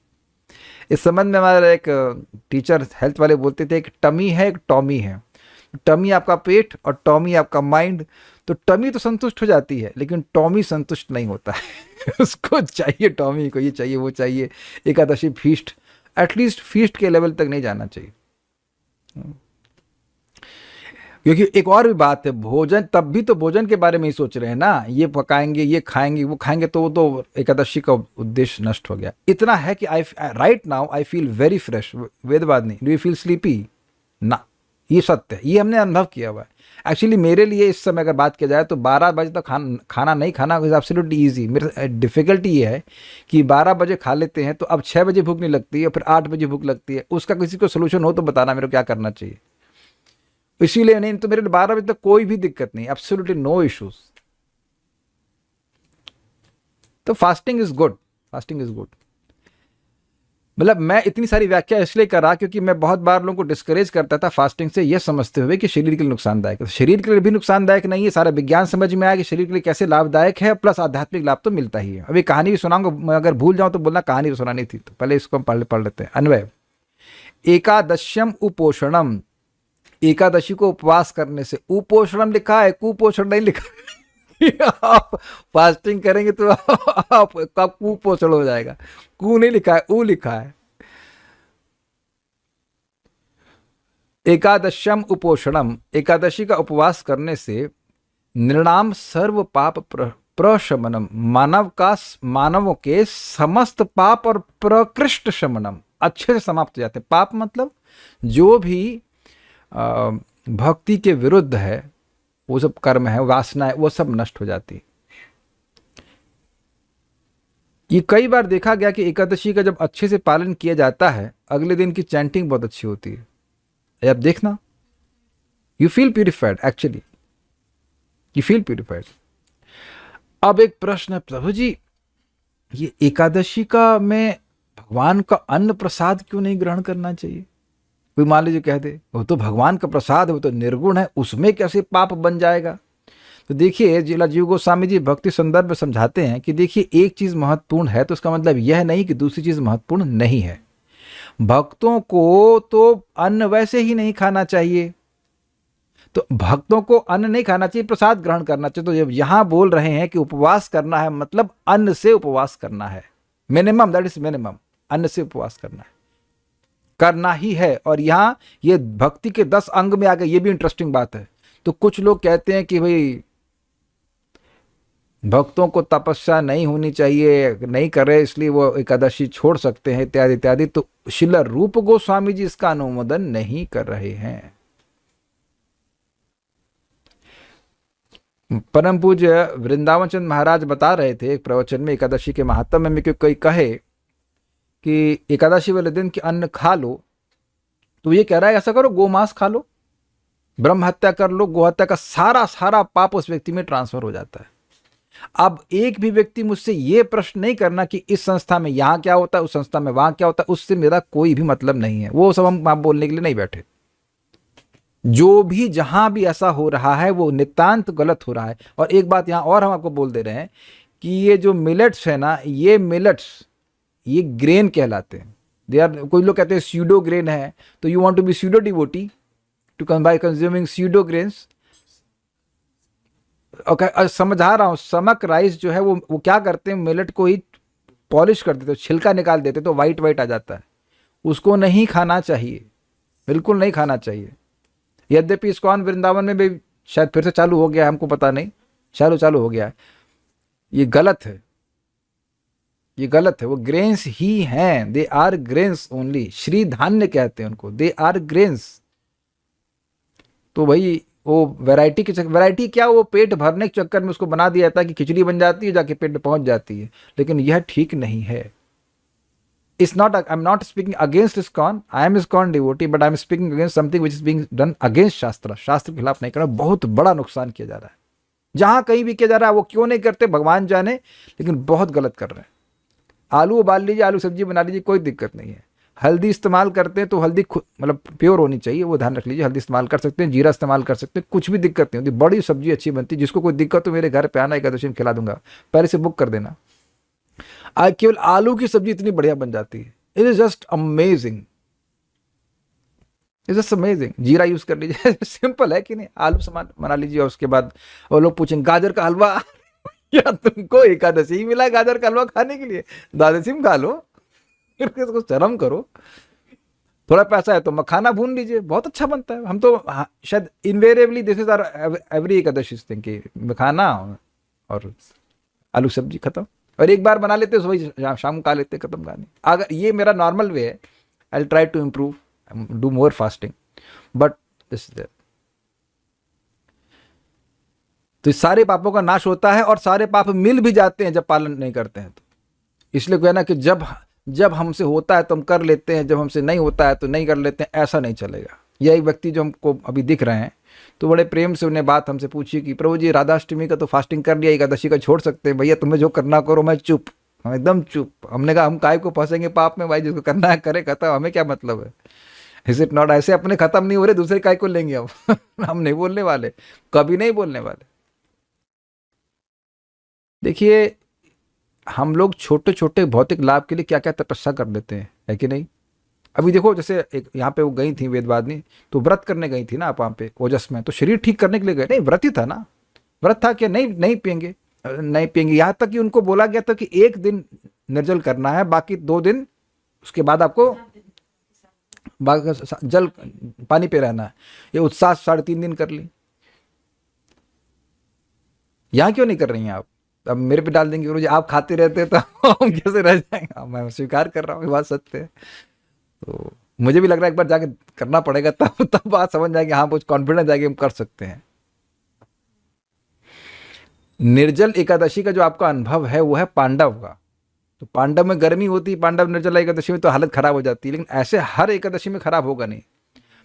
इस संबंध में हमारा एक टीचर हेल्थ वाले बोलते थे, एक टमी है एक टॉमी है। टमी आपका पेट और टॉमी आपका माइंड। तो टमी तो संतुष्ट हो जाती है, लेकिन टॉमी संतुष्ट नहीं होता है उसको चाहिए, टॉमी को ये चाहिए वो चाहिए। एकादशी फीस्ट, एटलीस्ट फीस्ट के लेवल तक नहीं जाना चाहिए। क्योंकि एक और भी बात है, भोजन तब भी तो भोजन के बारे में ही सोच रहे हैं ना, ये पकाएंगे ये खाएंगे वो खाएंगे, तो वो तो एकादशी का उद्देश्य नष्ट हो गया। इतना है कि I right now I feel very fresh. वेदवाद नहीं, डू यू फील स्लीपी? ना, ये सत्य है, ये हमने अनुभव किया हुआ है। एक्चुअली मेरे लिए इस समय अगर बात किया जाए तो 12 बजे तक खाना नहीं खाना इज एब्सोल्युटली ईजी। मेरे डिफिकल्टी ये है कि 12 बजे खा लेते हैं तो अब 6 बजे भूख नहीं लगती है, फिर 8 बजे भूख लगती है। उसका किसी को सोल्यूशन हो तो बताना मेरे को क्या करना चाहिए। इसीलिए नहीं तो मेरे 12 बजे तक कोई भी दिक्कत नहीं, एब्सोल्युटली नो इश्यूज। तो fasting is good, fasting is good. मतलब मैं इतनी सारी व्याख्या इसलिए कर रहा क्योंकि मैं बहुत बार लोगों को डिस्करेज करता था फास्टिंग से, यह समझते हुए कि शरीर के लिए नुकसानदायक है। तो शरीर के लिए भी नुकसानदायक नहीं है, सारा विज्ञान समझ में आया कि शरीर के लिए कैसे लाभदायक है, प्लस आध्यात्मिक लाभ तो मिलता ही है। अभी कहानी भी सुनाऊंगा, मैं अगर भूल जाऊं तो बोलना कहानी तो सुनानी थी। तो पहले इसको हम पढ़ लेते हैं। अन्वय। एकादश्यम उपोषणम, एकादशी को उपवास करने से, उपोषणम लिखा है, कुपोषण नहीं लिखा है। आप फास्टिंग करेंगे तो आपका कुपोषण हो जाएगा। कु नहीं लिखा है, ऊ लिखा है। एकादश्यम उपोषणम, एकादशी का उपवास करने से निर्णाम सर्व पाप प्रशमनम, मानवों के समस्त पाप और प्रकृष्ट शमनम, अच्छे से समाप्त हो जाते हैं। पाप मतलब जो भी भक्ति के विरुद्ध है, वो सब कर्म है, वासना है, वो सब नष्ट हो जाती है। ये कई बार देखा गया कि एकादशी का जब अच्छे से पालन किया जाता है, अगले दिन की चैंटिंग बहुत अच्छी होती है। अब देखना, you feel purified, actually you feel purified. अब एक प्रश्न है, प्रभु जी ये एकादशी का में भगवान का अन्न प्रसाद क्यों नहीं ग्रहण करना चाहिए? कोई मान लीजिए कह दे वो तो भगवान का प्रसाद है, वो तो निर्गुण है, उसमें कैसे पाप बन जाएगा? तो देखिए जिला जीव गोस्वामी जी भक्ति संदर्भ में समझाते हैं कि देखिए एक चीज महत्वपूर्ण है तो इसका मतलब यह नहीं कि दूसरी चीज महत्वपूर्ण नहीं है। भक्तों को तो अन्न वैसे ही नहीं खाना चाहिए, तो भक्तों को अन्न नहीं खाना चाहिए, प्रसाद ग्रहण करना चाहिए। तो जब यहां बोल रहे हैं कि उपवास करना है, मतलब अन्न से उपवास करना है, मिनिमम, दैट इज मिनिमम, अन्न से उपवास करना ही है। और यहां ये भक्ति के 10 अंग में आ गए, ये भी इंटरेस्टिंग बात है। तो कुछ लोग कहते हैं कि भाई भक्तों को तपस्या नहीं होनी चाहिए, नहीं करे इसलिए वो एकादशी छोड़ सकते हैं, इत्यादि इत्यादि। तो श्रील रूप गोस्वामी जी इसका अनुमोदन नहीं कर रहे हैं। परम पूज्य वृंदावन चंद महाराज बता रहे थे एक प्रवचन में एकादशी के महात्म्य में, कि कोई कहे कि एकादशी वाले दिन के अन्न खा लो, तो ये कह रहा है ऐसा करो, गोमांस खा लो, ब्रह्म हत्या कर लो, गोहत्या का सारा पाप उस व्यक्ति में ट्रांसफर हो जाता है। अब एक भी व्यक्ति मुझसे ये प्रश्न नहीं करना कि इस संस्था में यहां क्या होता है, उस संस्था में वहां क्या होता है, उससे मेरा कोई भी मतलब नहीं है। वो सब हम बोलने के लिए नहीं बैठे। जो भी जहां भी ऐसा हो रहा है वो नितांत गलत हो रहा है। और एक बात यहां और हम आपको बोल दे रहे हैं कि ये जो मिलेट्स है ना, ये मिलेट्स ये ग्रेन कहलाते हैं। दे आर, कोई लोग कहते हैं स्यूडो ग्रेन है, तो you want to be pseudo devotee to come by consuming pseudo grains. Okay, समझा रहा हूँ। समक राइस जो है वो क्या करते हैं, मिलेट को ही पॉलिश कर देते, छिलका निकाल देते तो वाइट आ जाता है। उसको नहीं खाना चाहिए, बिल्कुल नहीं खाना चाहिए। यद्यपि इस्कॉन वृंदावन में भी शायद फिर से चालू हो गया है, हमको पता नहीं, चालू हो गया है। ये गलत है, ये गलत है। वो ग्रेन्स ही हैं, they are grains only. Shri Dhanya कहते हैं उनको, दे आर ग्रेन्स। तो भाई वो वैरायटी क्या, वो पेट भरने के चक्कर में उसको बना दिया जाता है कि खिचड़ी बन जाती है, जाके पेट में पहुंच जाती है, लेकिन यह ठीक नहीं है। It's not, I'm not speaking against ISKCON, I am ISKCON devotee, but I'm speaking against something which is being done against शास्त्र। शास्त्र के खिलाफ नहीं करना, बहुत बड़ा नुकसान किया जा रहा है। जहां कहीं भी किया जा रहा है, वो क्यों नहीं करते भगवान जाने, लेकिन बहुत गलत कर रहे हैं। आलू उबाल लीजिए, आलू सब्जी बना लीजिए, कोई दिक्कत नहीं है। हल्दी इस्तेमाल करते हैं तो हल्दी मतलब प्योर होनी चाहिए, वो ध्यान रख लीजिए। हल्दी इस्तेमाल कर सकते हैं, जीरा इस्तेमाल कर सकते हैं, कुछ भी दिक्कत नहीं होती, बड़ी सब्जी अच्छी बनती है। जिसको कोई दिक्कत हो मेरे घर पे आना, एकादशी में खिला दूंगा, पहले से बुक कर देना। आज केवल आलू की सब्जी इतनी बढ़िया बन जाती है, it is just amazing, it just amazing. जीरा यूज कर लीजिए सिंपल है कि नहीं, आलू सामान बना लीजिए। और उसके बाद वो लोग पूछेंगे गाजर का हलवा या तुमको एकादशी ही मिला गाजर का हलवा खाने के लिए, द्वादशी में खा लो, फिर किसको शर्म करो। थोड़ा पैसा है तो मखाना भून लीजिए, बहुत अच्छा बनता है। हम तो शायद invariably this is our every Ekadashi thing कि मखाना और आलू सब्जी खत्म। और एक बार बना लेते वही शाम को खा लेते, खत्म कहानी। अगर ये मेरा नॉर्मल वे है, I try to improve, do more fasting, but this is तो इस सारे पापों का नाश होता है और सारे पाप मिल भी जाते हैं जब पालन नहीं करते हैं तो। इसलिए कहना ना कि जब हमसे होता है तो हम कर लेते हैं, जब हमसे नहीं होता है तो नहीं कर लेते हैं, ऐसा नहीं चलेगा। यही व्यक्ति जो हमको अभी दिख रहे हैं, तो बड़े प्रेम से उन्हें बात हमसे पूछी कि प्रभु जी राधाष्टमी का तो फास्टिंग कर लिया, एकादशी का छोड़ सकते हैं? भैया तुम्हें जो करना करो, मैं चुप, हम एकदम चुप। हमने कहा हम काय को फंसेंगे पाप में, भाई जिसको करना है करे, खत्म, हमें क्या मतलब है। Is it not? ऐसे अपने खत्म नहीं हो रहे, दूसरे काय को लेंगे हम हम नहीं बोलने वाले, कभी नहीं बोलने वाले। देखिए हम लोग छोटे छोटे भौतिक लाभ के लिए क्या क्या तपस्या कर लेते हैं, है कि नहीं। अभी देखो जैसे एक यहाँ पे वो गई थी वेदवादिनी, तो व्रत करने गई थी ना आप वहाँ पे ओजस में, तो शरीर ठीक करने के लिए गए, नहीं व्रत ही था ना, व्रत था कि नहीं पियेंगे, नहीं पियेंगे। यहाँ तक कि उनको बोला गया था कि एक दिन निर्जल करना है, बाकी 2 दिन उसके बाद आपको जल पानी पे रहना है। ये उत्साह 3.5 दिन कर ली, यहाँ क्यों नहीं कर रही हैं आप? अब मेरे पे डाल देंगे गुरुजी आप खाते रहते हैं तो हम कैसे रह जाएंगे। मैं स्वीकार कर रहा हूँ, ये बात सत्य है। तो मुझे भी लग रहा है एक बार जाके करना पड़ेगा, तब बात समझ जाएगी, हाँ कुछ कॉन्फिडेंस आएगी, हम कर सकते हैं। निर्जल एकादशी का जो आपका अनुभव है वो है पांडव का। तो पांडव में गर्मी होती है, पांडव निर्जल एकादशी में तो हालत खराब हो जाती है, लेकिन ऐसे हर एकादशी में खराब होगा नहीं।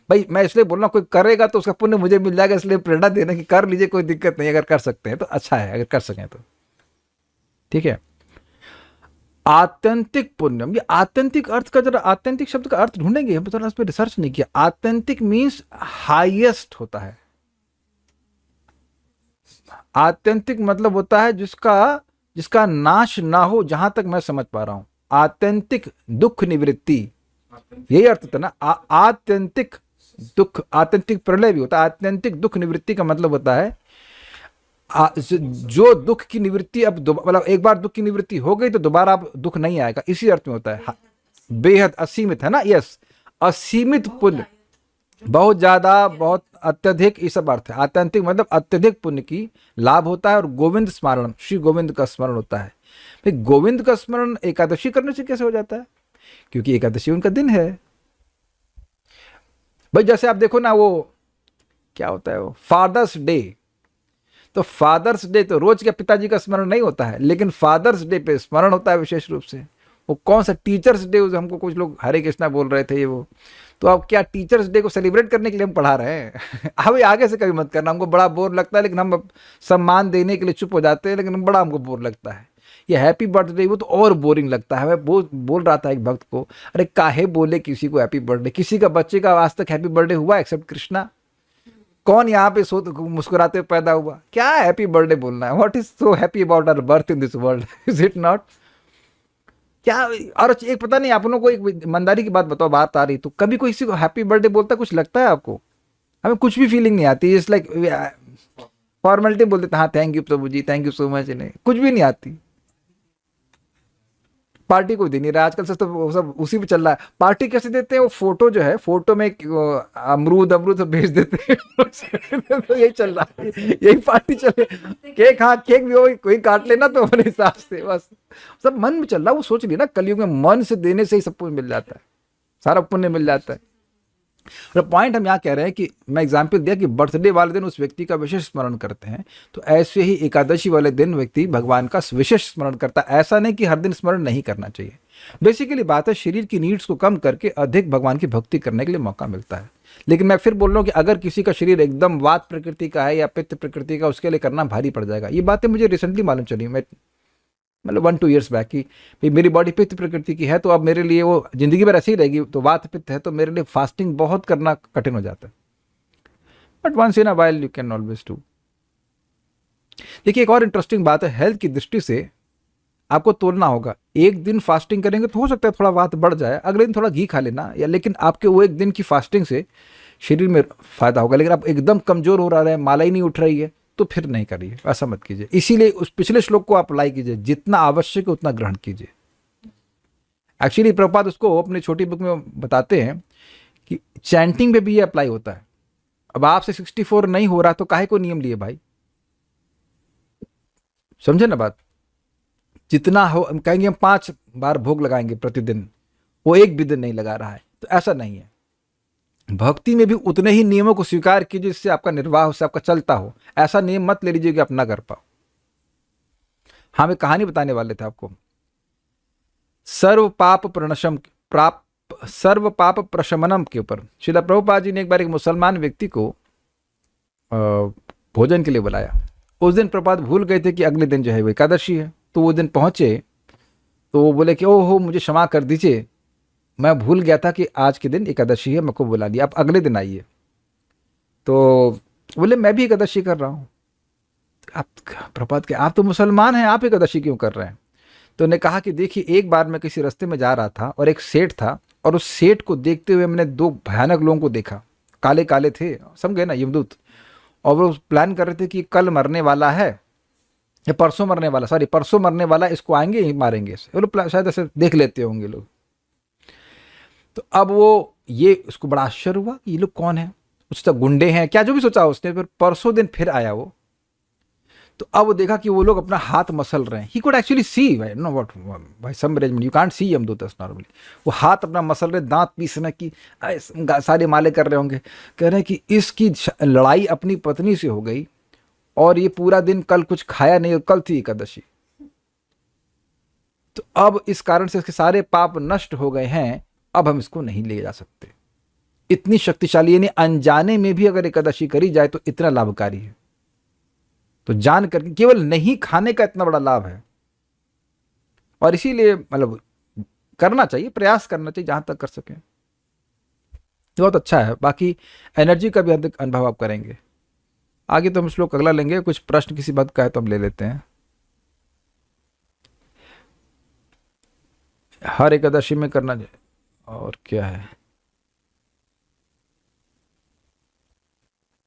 भाई मैं इसलिए बोल रहा हूँ, कोई करेगा तो उसका पुण्य मुझे मिल जाएगा, इसलिए प्रेरणा देना कि कर लीजिए, कोई दिक्कत नहीं, अगर कर सकते हैं तो अच्छा है, अगर कर सकें तो ठीक है। आत्यंतिक पुण्यम, ये आत्यंतिक अर्थ का, जरा आत्यंतिक शब्द का अर्थ ढूंढेंगे, हम थोड़ा इस पर रिसर्च नहीं किया। आत्यंतिक मीन्स हाईएस्ट होता है। आत्यंतिक मतलब होता है जिसका नाश ना हो, जहां तक मैं समझ पा रहा हूं। आत्यंतिक दुख निवृत्ति, यही अर्थ होता है ना। आत्यंतिक दुख, आत्यंतिक प्रलय भी होता है। आत्यंतिक दुख निवृत्ति का मतलब होता है जो दुख की निवृत्ति, अब मतलब एक बार दुख की निवृत्ति हो गई तो दोबारा अब दुख नहीं आएगा, इसी अर्थ में होता है। बेहद असीमित है ना, यस, असीमित पुण्य, बहुत ज्यादा, बहुत अत्यधिक, ये सब अर्थ है। आत्यंतिक मतलब अत्यधिक पुण्य की लाभ होता है। और गोविंद स्मरण, श्री गोविंद का स्मरण होता है। भाई गोविंद का स्मरण एकादशी करने से कैसे हो जाता है? क्योंकि एकादशी उनका दिन है। भाई जैसे आप देखो ना, वो क्या होता है, वो फादर्स डे, तो फादर्स डे तो रोज के पिताजी का स्मरण नहीं होता है, लेकिन फादर्स डे पे स्मरण होता है विशेष रूप से। वो कौन सा टीचर्स डे, हमको कुछ लोग हरे कृष्णा बोल रहे थे, ये वो, तो अब क्या टीचर्स डे को सेलिब्रेट करने के लिए हम पढ़ा रहे हैं? अभी आगे से कभी मत करना, हमको बड़ा बोर लगता है, लेकिन हम सम्मान देने के लिए चुप हो जाते हैं, लेकिन बड़ा हमको बोर लगता है। ये हैप्पी बर्थडे वो तो और बोरिंग लगता है। मैं बोल रहा था एक भक्त को, अरे काहे बोले किसी को हैप्पी बर्थडे, किसी का बच्चे का आज तक हैप्पी बर्थडे हुआ एक्सेप्ट कृष्णा? कौन यहाँ पे मुस्कुराते पैदा हुआ? क्या हैप्पी बर्थडे बोलना है? What is so happy about our birth in this world, is it not? क्या? और एक पता नहीं, आप लोगों को एक ईमानदारी की बात बताओ, बात आ रही तो कभी कोई किसी को हैप्पी बर्थडे बोलता कुछ लगता है आपको? हमें कुछ भी फीलिंग नहीं आती, इट्स लाइक फॉर्मेलिटी बोल देते, हाँ thank you Prabhu ji, thank you so much, नहीं कुछ भी नहीं आती। पार्टी कोई दे नहीं रहा आजकल, तो सब उसी पे चल रहा है। पार्टी कैसे देते हैं? वो फोटो जो है, फोटो में अमरूद सब भेज देते हैं तो यही चल रहा है, यही पार्टी चले। केक, हाँ केक भी कोई काट लेना तो अपने हिसाब से, बस सब मन में चल रहा है। वो सोच लिया ना, कलयुग में मन से देने से ही सब कुछ मिल जाता है, सारा पुण्य मिल जाता है। और पॉइंट हम यहाँ कह रहे हैं कि मैं एग्जाम्पल दिया कि बर्थडे वाले दिन उस व्यक्ति का विशेष स्मरण करते हैं, तो ऐसे ही एकादशी वाले दिन व्यक्ति भगवान का विशेष स्मरण करता है। ऐसा नहीं कि हर दिन स्मरण नहीं करना चाहिए। बेसिकली बात है, शरीर की नीड्स को कम करके अधिक भगवान की भक्ति करने के लिए मौका मिलता है। लेकिन मैं फिर बोल रहा हूँ कि अगर किसी का शरीर एकदम वात प्रकृति का है या पित्त प्रकृति का, उसके लिए करना भारी पड़ जाएगा। ये बातें मुझे रिसेंटली मालूम चली, मैं मतलब 1-2 ईयर्स बैक की भाई मेरी बॉडी पित्त प्रकृति की है, तो अब मेरे लिए वो ज़िंदगी भर ऐसे ही रहेगी, तो वात पित्त है तो मेरे लिए फास्टिंग बहुत करना कठिन हो जाता है। But once in a while you can always do. देखिए एक और इंटरेस्टिंग बात है, हेल्थ की दृष्टि से आपको तोलना होगा। एक दिन फास्टिंग करेंगे तो हो सकता है थोड़ा वात बढ़ जाए, अगले दिन थोड़ा घी खा लेना, या लेकिन आपके वो एक दिन की फास्टिंग से शरीर में फायदा होगा। लेकिन आप एकदम कमजोर हो रहा है, माला ही नहीं उठ रही है, तो फिर नहीं करिए, ऐसा मत कीजिए। इसीलिए उस पिछले श्लोक को आप अप्लाई कीजिए, जितना आवश्यक है उतना ग्रहण कीजिए। एक्चुअली प्रभुपाद उसको अपनी छोटी बुक में बताते हैं कि चैंटिंग पे भी ये अप्लाई होता है। अब आपसे 64 नहीं हो रहा तो काहे को नियम लिए भाई, समझे ना बात। जितना हो, हम कहेंगे हम 5 बार भोग लगाएंगे प्रतिदिन, वो एक भी दिन नहीं लगा रहा है, तो ऐसा नहीं है। भक्ति में भी उतने ही नियमों को स्वीकार कीजिए जिससे आपका निर्वाह, उससे आपका चलता हो। ऐसा नियम मत ले लीजिए कि आप ना कर पाओ। हाँ, मैं कहानी बताने वाले थे आपको। सर्व पाप प्रशमनम के ऊपर श्रील प्रभुपाद जी ने एक बार एक मुसलमान व्यक्ति को भोजन के लिए बुलाया। उस दिन प्रभुपाद भूल गए थे कि अगले दिन जो है वो एकादशी है, तो वो दिन पहुंचे तो वो बोले कि ओहो मुझे क्षमा कर दीजिए, मैं भूल गया था कि आज के दिन एकादशी है, मेरे को बुला लिया, आप अगले दिन आइए। तो बोले मैं भी एकादशी कर रहा हूँ। आप प्रभात के आप तो मुसलमान हैं, आप एकादशी क्यों कर रहे हैं? तो उन्होंने कहा कि देखिए एक बार मैं किसी रास्ते में जा रहा था और एक सेठ था, और उस सेठ को देखते हुए मैंने 2 भयानक लोगों को देखा, काले काले थे, समझ गए ना, यमदूत। और वो प्लान कर रहे थे कि कल मरने वाला है या परसों मरने वाला, सॉरी परसों मरने वाला, इसको आएंगे ही मारेंगे इसे। वो लोग शायद ऐसे देख लेते होंगे लोग। तो अब वो ये उसको बड़ा आश्चर्य हुआ कि ये लोग कौन है, उसका गुंडे हैं क्या, जो भी सोचा उसने। फिर परसों दिन फिर आया वो, तो अब वो देखा कि वो लोग अपना हाथ मसल रहे हैं। ही कुड एक्चुअली सी भाई, नो व्हाट भाई, सम अरेंजमेंट यू कांट सी यमदूत नॉर्मली। वो हाथ अपना मसल रहे, दांत पीसने की सारे माले कर रहे होंगे। कह रहे हैं कि इसकी लड़ाई अपनी पत्नी से हो गई और ये पूरा दिन कल कुछ खाया नहीं, और कल थी एकादशी, तो अब इस कारण से इसके सारे पाप नष्ट हो गए हैं, अब हम इसको नहीं ले जा सकते। इतनी शक्तिशाली, यानी अनजाने में भी अगर एकादशी करी जाए तो इतना लाभकारी है। तो जान करके केवल नहीं खाने का इतना बड़ा लाभ है, और इसीलिए मतलब करना चाहिए, प्रयास करना चाहिए जहां तक कर सकें, बहुत अच्छा है। बाकी एनर्जी का भी अधिक अनुभव आप करेंगे। आगे तो हम श्लोक अगला लेंगे, कुछ प्रश्न किसी बात का है तो हम ले लेते हैं। हर एकादशी में करना चाहिए, और क्या है,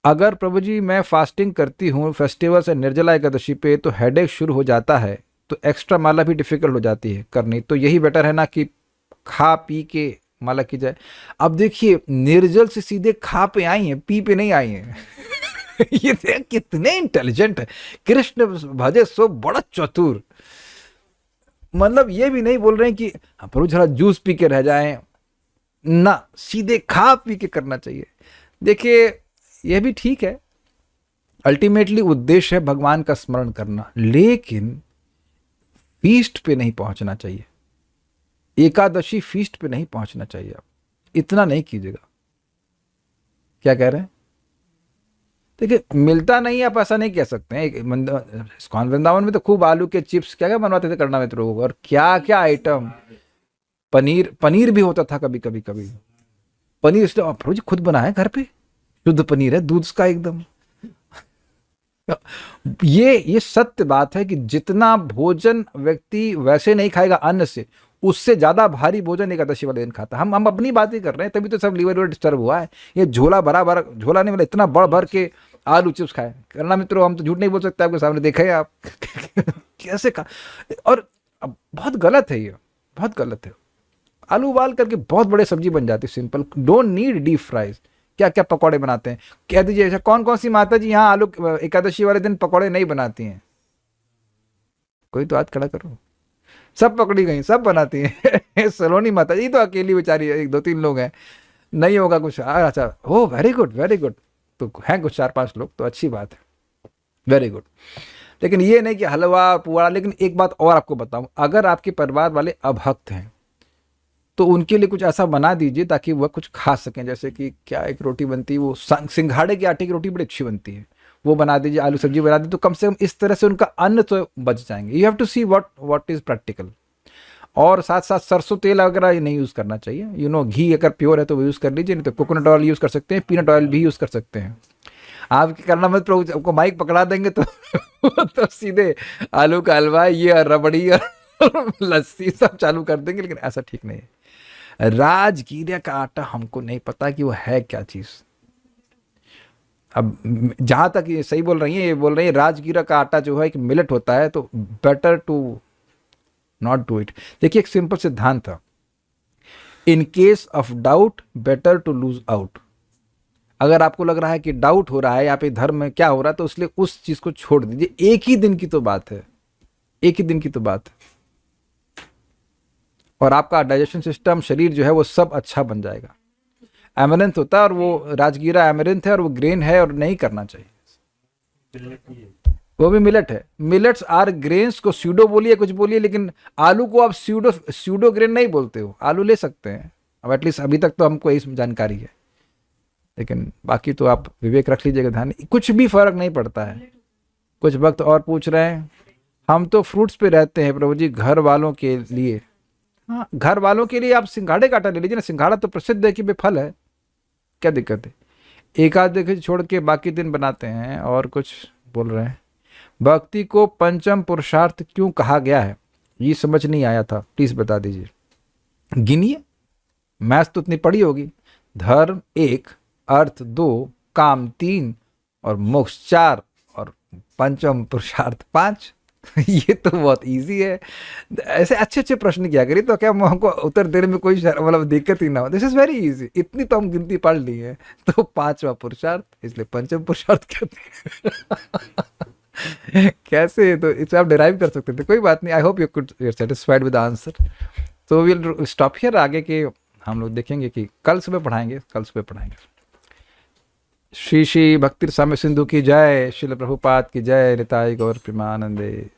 अगर प्रभु जी मैं फास्टिंग करती हूँ फेस्टिवल से निर्जला एकादशी पे तो हेडेक शुरू हो जाता है, तो एक्स्ट्रा माला भी डिफिकल्ट हो जाती है करनी, तो यही बेटर है ना कि खा पी के माला की जाए। अब देखिए निर्जल से सीधे खा पे आई हैं, पी पे नहीं आई हैं। ये देख कितने इंटेलिजेंट है, कृष्ण भजे सो बड़ा चतुर। मतलब ये भी नहीं बोल रहे हैं कि प्रभु जरा जूस पी के रह जाएं, ना सीधे खा पी के करना चाहिए। देखिए यह भी ठीक है, अल्टीमेटली उद्देश्य है भगवान का स्मरण करना, लेकिन फीस्ट पे नहीं पहुंचना चाहिए, एकादशी फीस्ट पे नहीं पहुंचना चाहिए। आप इतना नहीं कीजिएगा। क्या कह रहे हैं? देखिए मिलता नहीं, आप ऐसा नहीं कह सकते हैं। इस्कॉन वृंदावन में तो खूब आलू के चिप्स क्या क्या बनवाते थे करना मित्रों को, और क्या क्या आइटम, पनीर भी होता था कभी कभी पनीर इसलिए प्रभु जी खुद बनाया घर पे, शुद्ध पनीर है, दूध का एकदम। ये सत्य बात है कि जितना भोजन व्यक्ति वैसे नहीं खाएगा अन्न से, उससे ज्यादा भारी भोजन एकादशी वाले दिन खाता। हम अपनी बात ही कर रहे हैं, तभी तो सब लीवर डिस्टर्ब हुआ है। ये झोला भरा भरा, झोला नहीं मतलब इतना बढ़ भर के आलू चिप्स खाए करना मित्रों, हम तो झूठ नहीं बोल सकते, आपके सामने देखा है आप। कैसे खा, और बहुत गलत है, ये बहुत गलत है। आलू उबाल करके बहुत बड़े सब्जी बन जाती है, simple, don't need deep fries. क्या क्या पकौड़े बनाते हैं, कह दीजिए ऐसा कौन कौन सी माता जी यहाँ आलू एकादशी वाले दिन पकौड़े नहीं बनाती हैं? कोई तो हाथ खड़ा करो। सब पकड़ी गई, सब बनाती हैं। सलोनी माता जी तो अकेली बेचारी, 1-2-3 लोग हैं, नहीं होगा कुछ। अच्छा, ओ वेरी गुड वेरी गुड, तो हैं कुछ 4-5 लोग, तो अच्छी बात है, वेरी गुड। लेकिन ये नहीं कि हलवा पुआ। लेकिन एक बात और आपको बताऊं, अगर आपके परिवार वाले अभक्त हैं तो उनके लिए कुछ ऐसा बना दीजिए ताकि वह कुछ खा सकें। जैसे कि क्या एक रोटी बनती है, वो सिंघाड़े के आटे की रोटी बड़ी अच्छी बनती है, वो बना दीजिए, आलू सब्जी बना दीजिए, तो कम से कम इस तरह से उनका अन्न तो बच जाएंगे। You have to see what is practical. और साथ साथ सरसों तेल वगैरह नहीं यूज़ करना चाहिए। घी अगर प्योर है तो वो यूज़ कर लीजिए, नहीं तो कोकोनट ऑयल यूज़ कर सकते हैं, पीनट ऑयल भी यूज़ कर सकते हैं। आप क्या करना मत, प्रभु आपको माइक पकड़ा देंगे तो तो सीधे आलू का हलवा, ये और रबड़ी और लस्सी सब चालू कर देंगे, लेकिन ऐसा ठीक नहीं है। राजगीरा का आटा हमको नहीं पता कि वो है क्या चीज़। अब जहाँ तक ये सही बोल रही हैं, ये बोल रही है राजगीरा का आटा जो है एक मिलेट होता है, तो better to not do it. देखिए एक सिंपल सिद्धांत था, in case of doubt better to lose out. अगर आपको लग रहा है कि डाउट हो रहा है यहाँ पे धर्म में क्या हो रहा है, तो इसलिए उस चीज को छोड़ दीजिए। एक ही दिन की तो बात है, एक ही दिन की तो बात है, और आपका डाइजेशन सिस्टम, शरीर जो है वो सब अच्छा बन जाएगा। एमरेंथ होता है, और वो राजगीरा एमरेंथ है, और वो ग्रेन है, और नहीं करना चाहिए। वो भी मिलेट है। मिलेट्स आर ग्रेन्स को स्यूडो बोलिए, कुछ बोलिए, लेकिन आलू को आप स्यूडो ग्रेन नहीं बोलते हो। आलू ले सकते हैं, अब एटलीस्ट अभी तक तो हमको यही जानकारी है, लेकिन बाकी तो आप विवेक रख लीजिएगा, ध्यान। कुछ भी फर्क नहीं पड़ता है। कुछ वक्त और पूछ रहे हैं, हम तो फ्रूट्स पे रहते हैं प्रभु जी, घर वालों के लिए। हाँ, घर वालों के लिए आप सिंघाड़े का आटा ले लीजिए ना, सिंघाड़ा तो प्रसिद्ध है कि बेफल है, क्या दिक्कत है। एक आध देखिए छोड़ के बाकी दिन बनाते हैं। और कुछ बोल रहे हैं, भक्ति को पंचम पुरुषार्थ क्यों कहा गया है, ये समझ नहीं आया था, प्लीज बता दीजिए। गिनिए, मैथ्स तो इतनी पड़ी होगी। धर्म 1, अर्थ 2, काम 3 और मोक्ष 4 और पंचम पुरुषार्थ 5। ये तो बहुत इजी है। ऐसे अच्छे अच्छे प्रश्न किया करिए, तो क्या हमको उत्तर देने में कोई मतलब दिक्कत ही ना हो। This is very easy. इतनी तो हम गिनती पढ़ ली है, तो 5वां पुरुषार्थ, इसलिए पंचम पुरुषार्थ कहते हैं। कैसे, तो इसे आप डिराइव कर सकते थे, कोई बात नहीं। I hope you could satisfied with answer. तो विल स्टॉप हियर। आगे के हम लोग देखेंगे कि कल सुबह पढ़ाएंगे। श्री श्री भक्ति साम्य सिंधु की जय, श्रील प्रभुपाद की जय, निताई गौर प्रेमानंदे।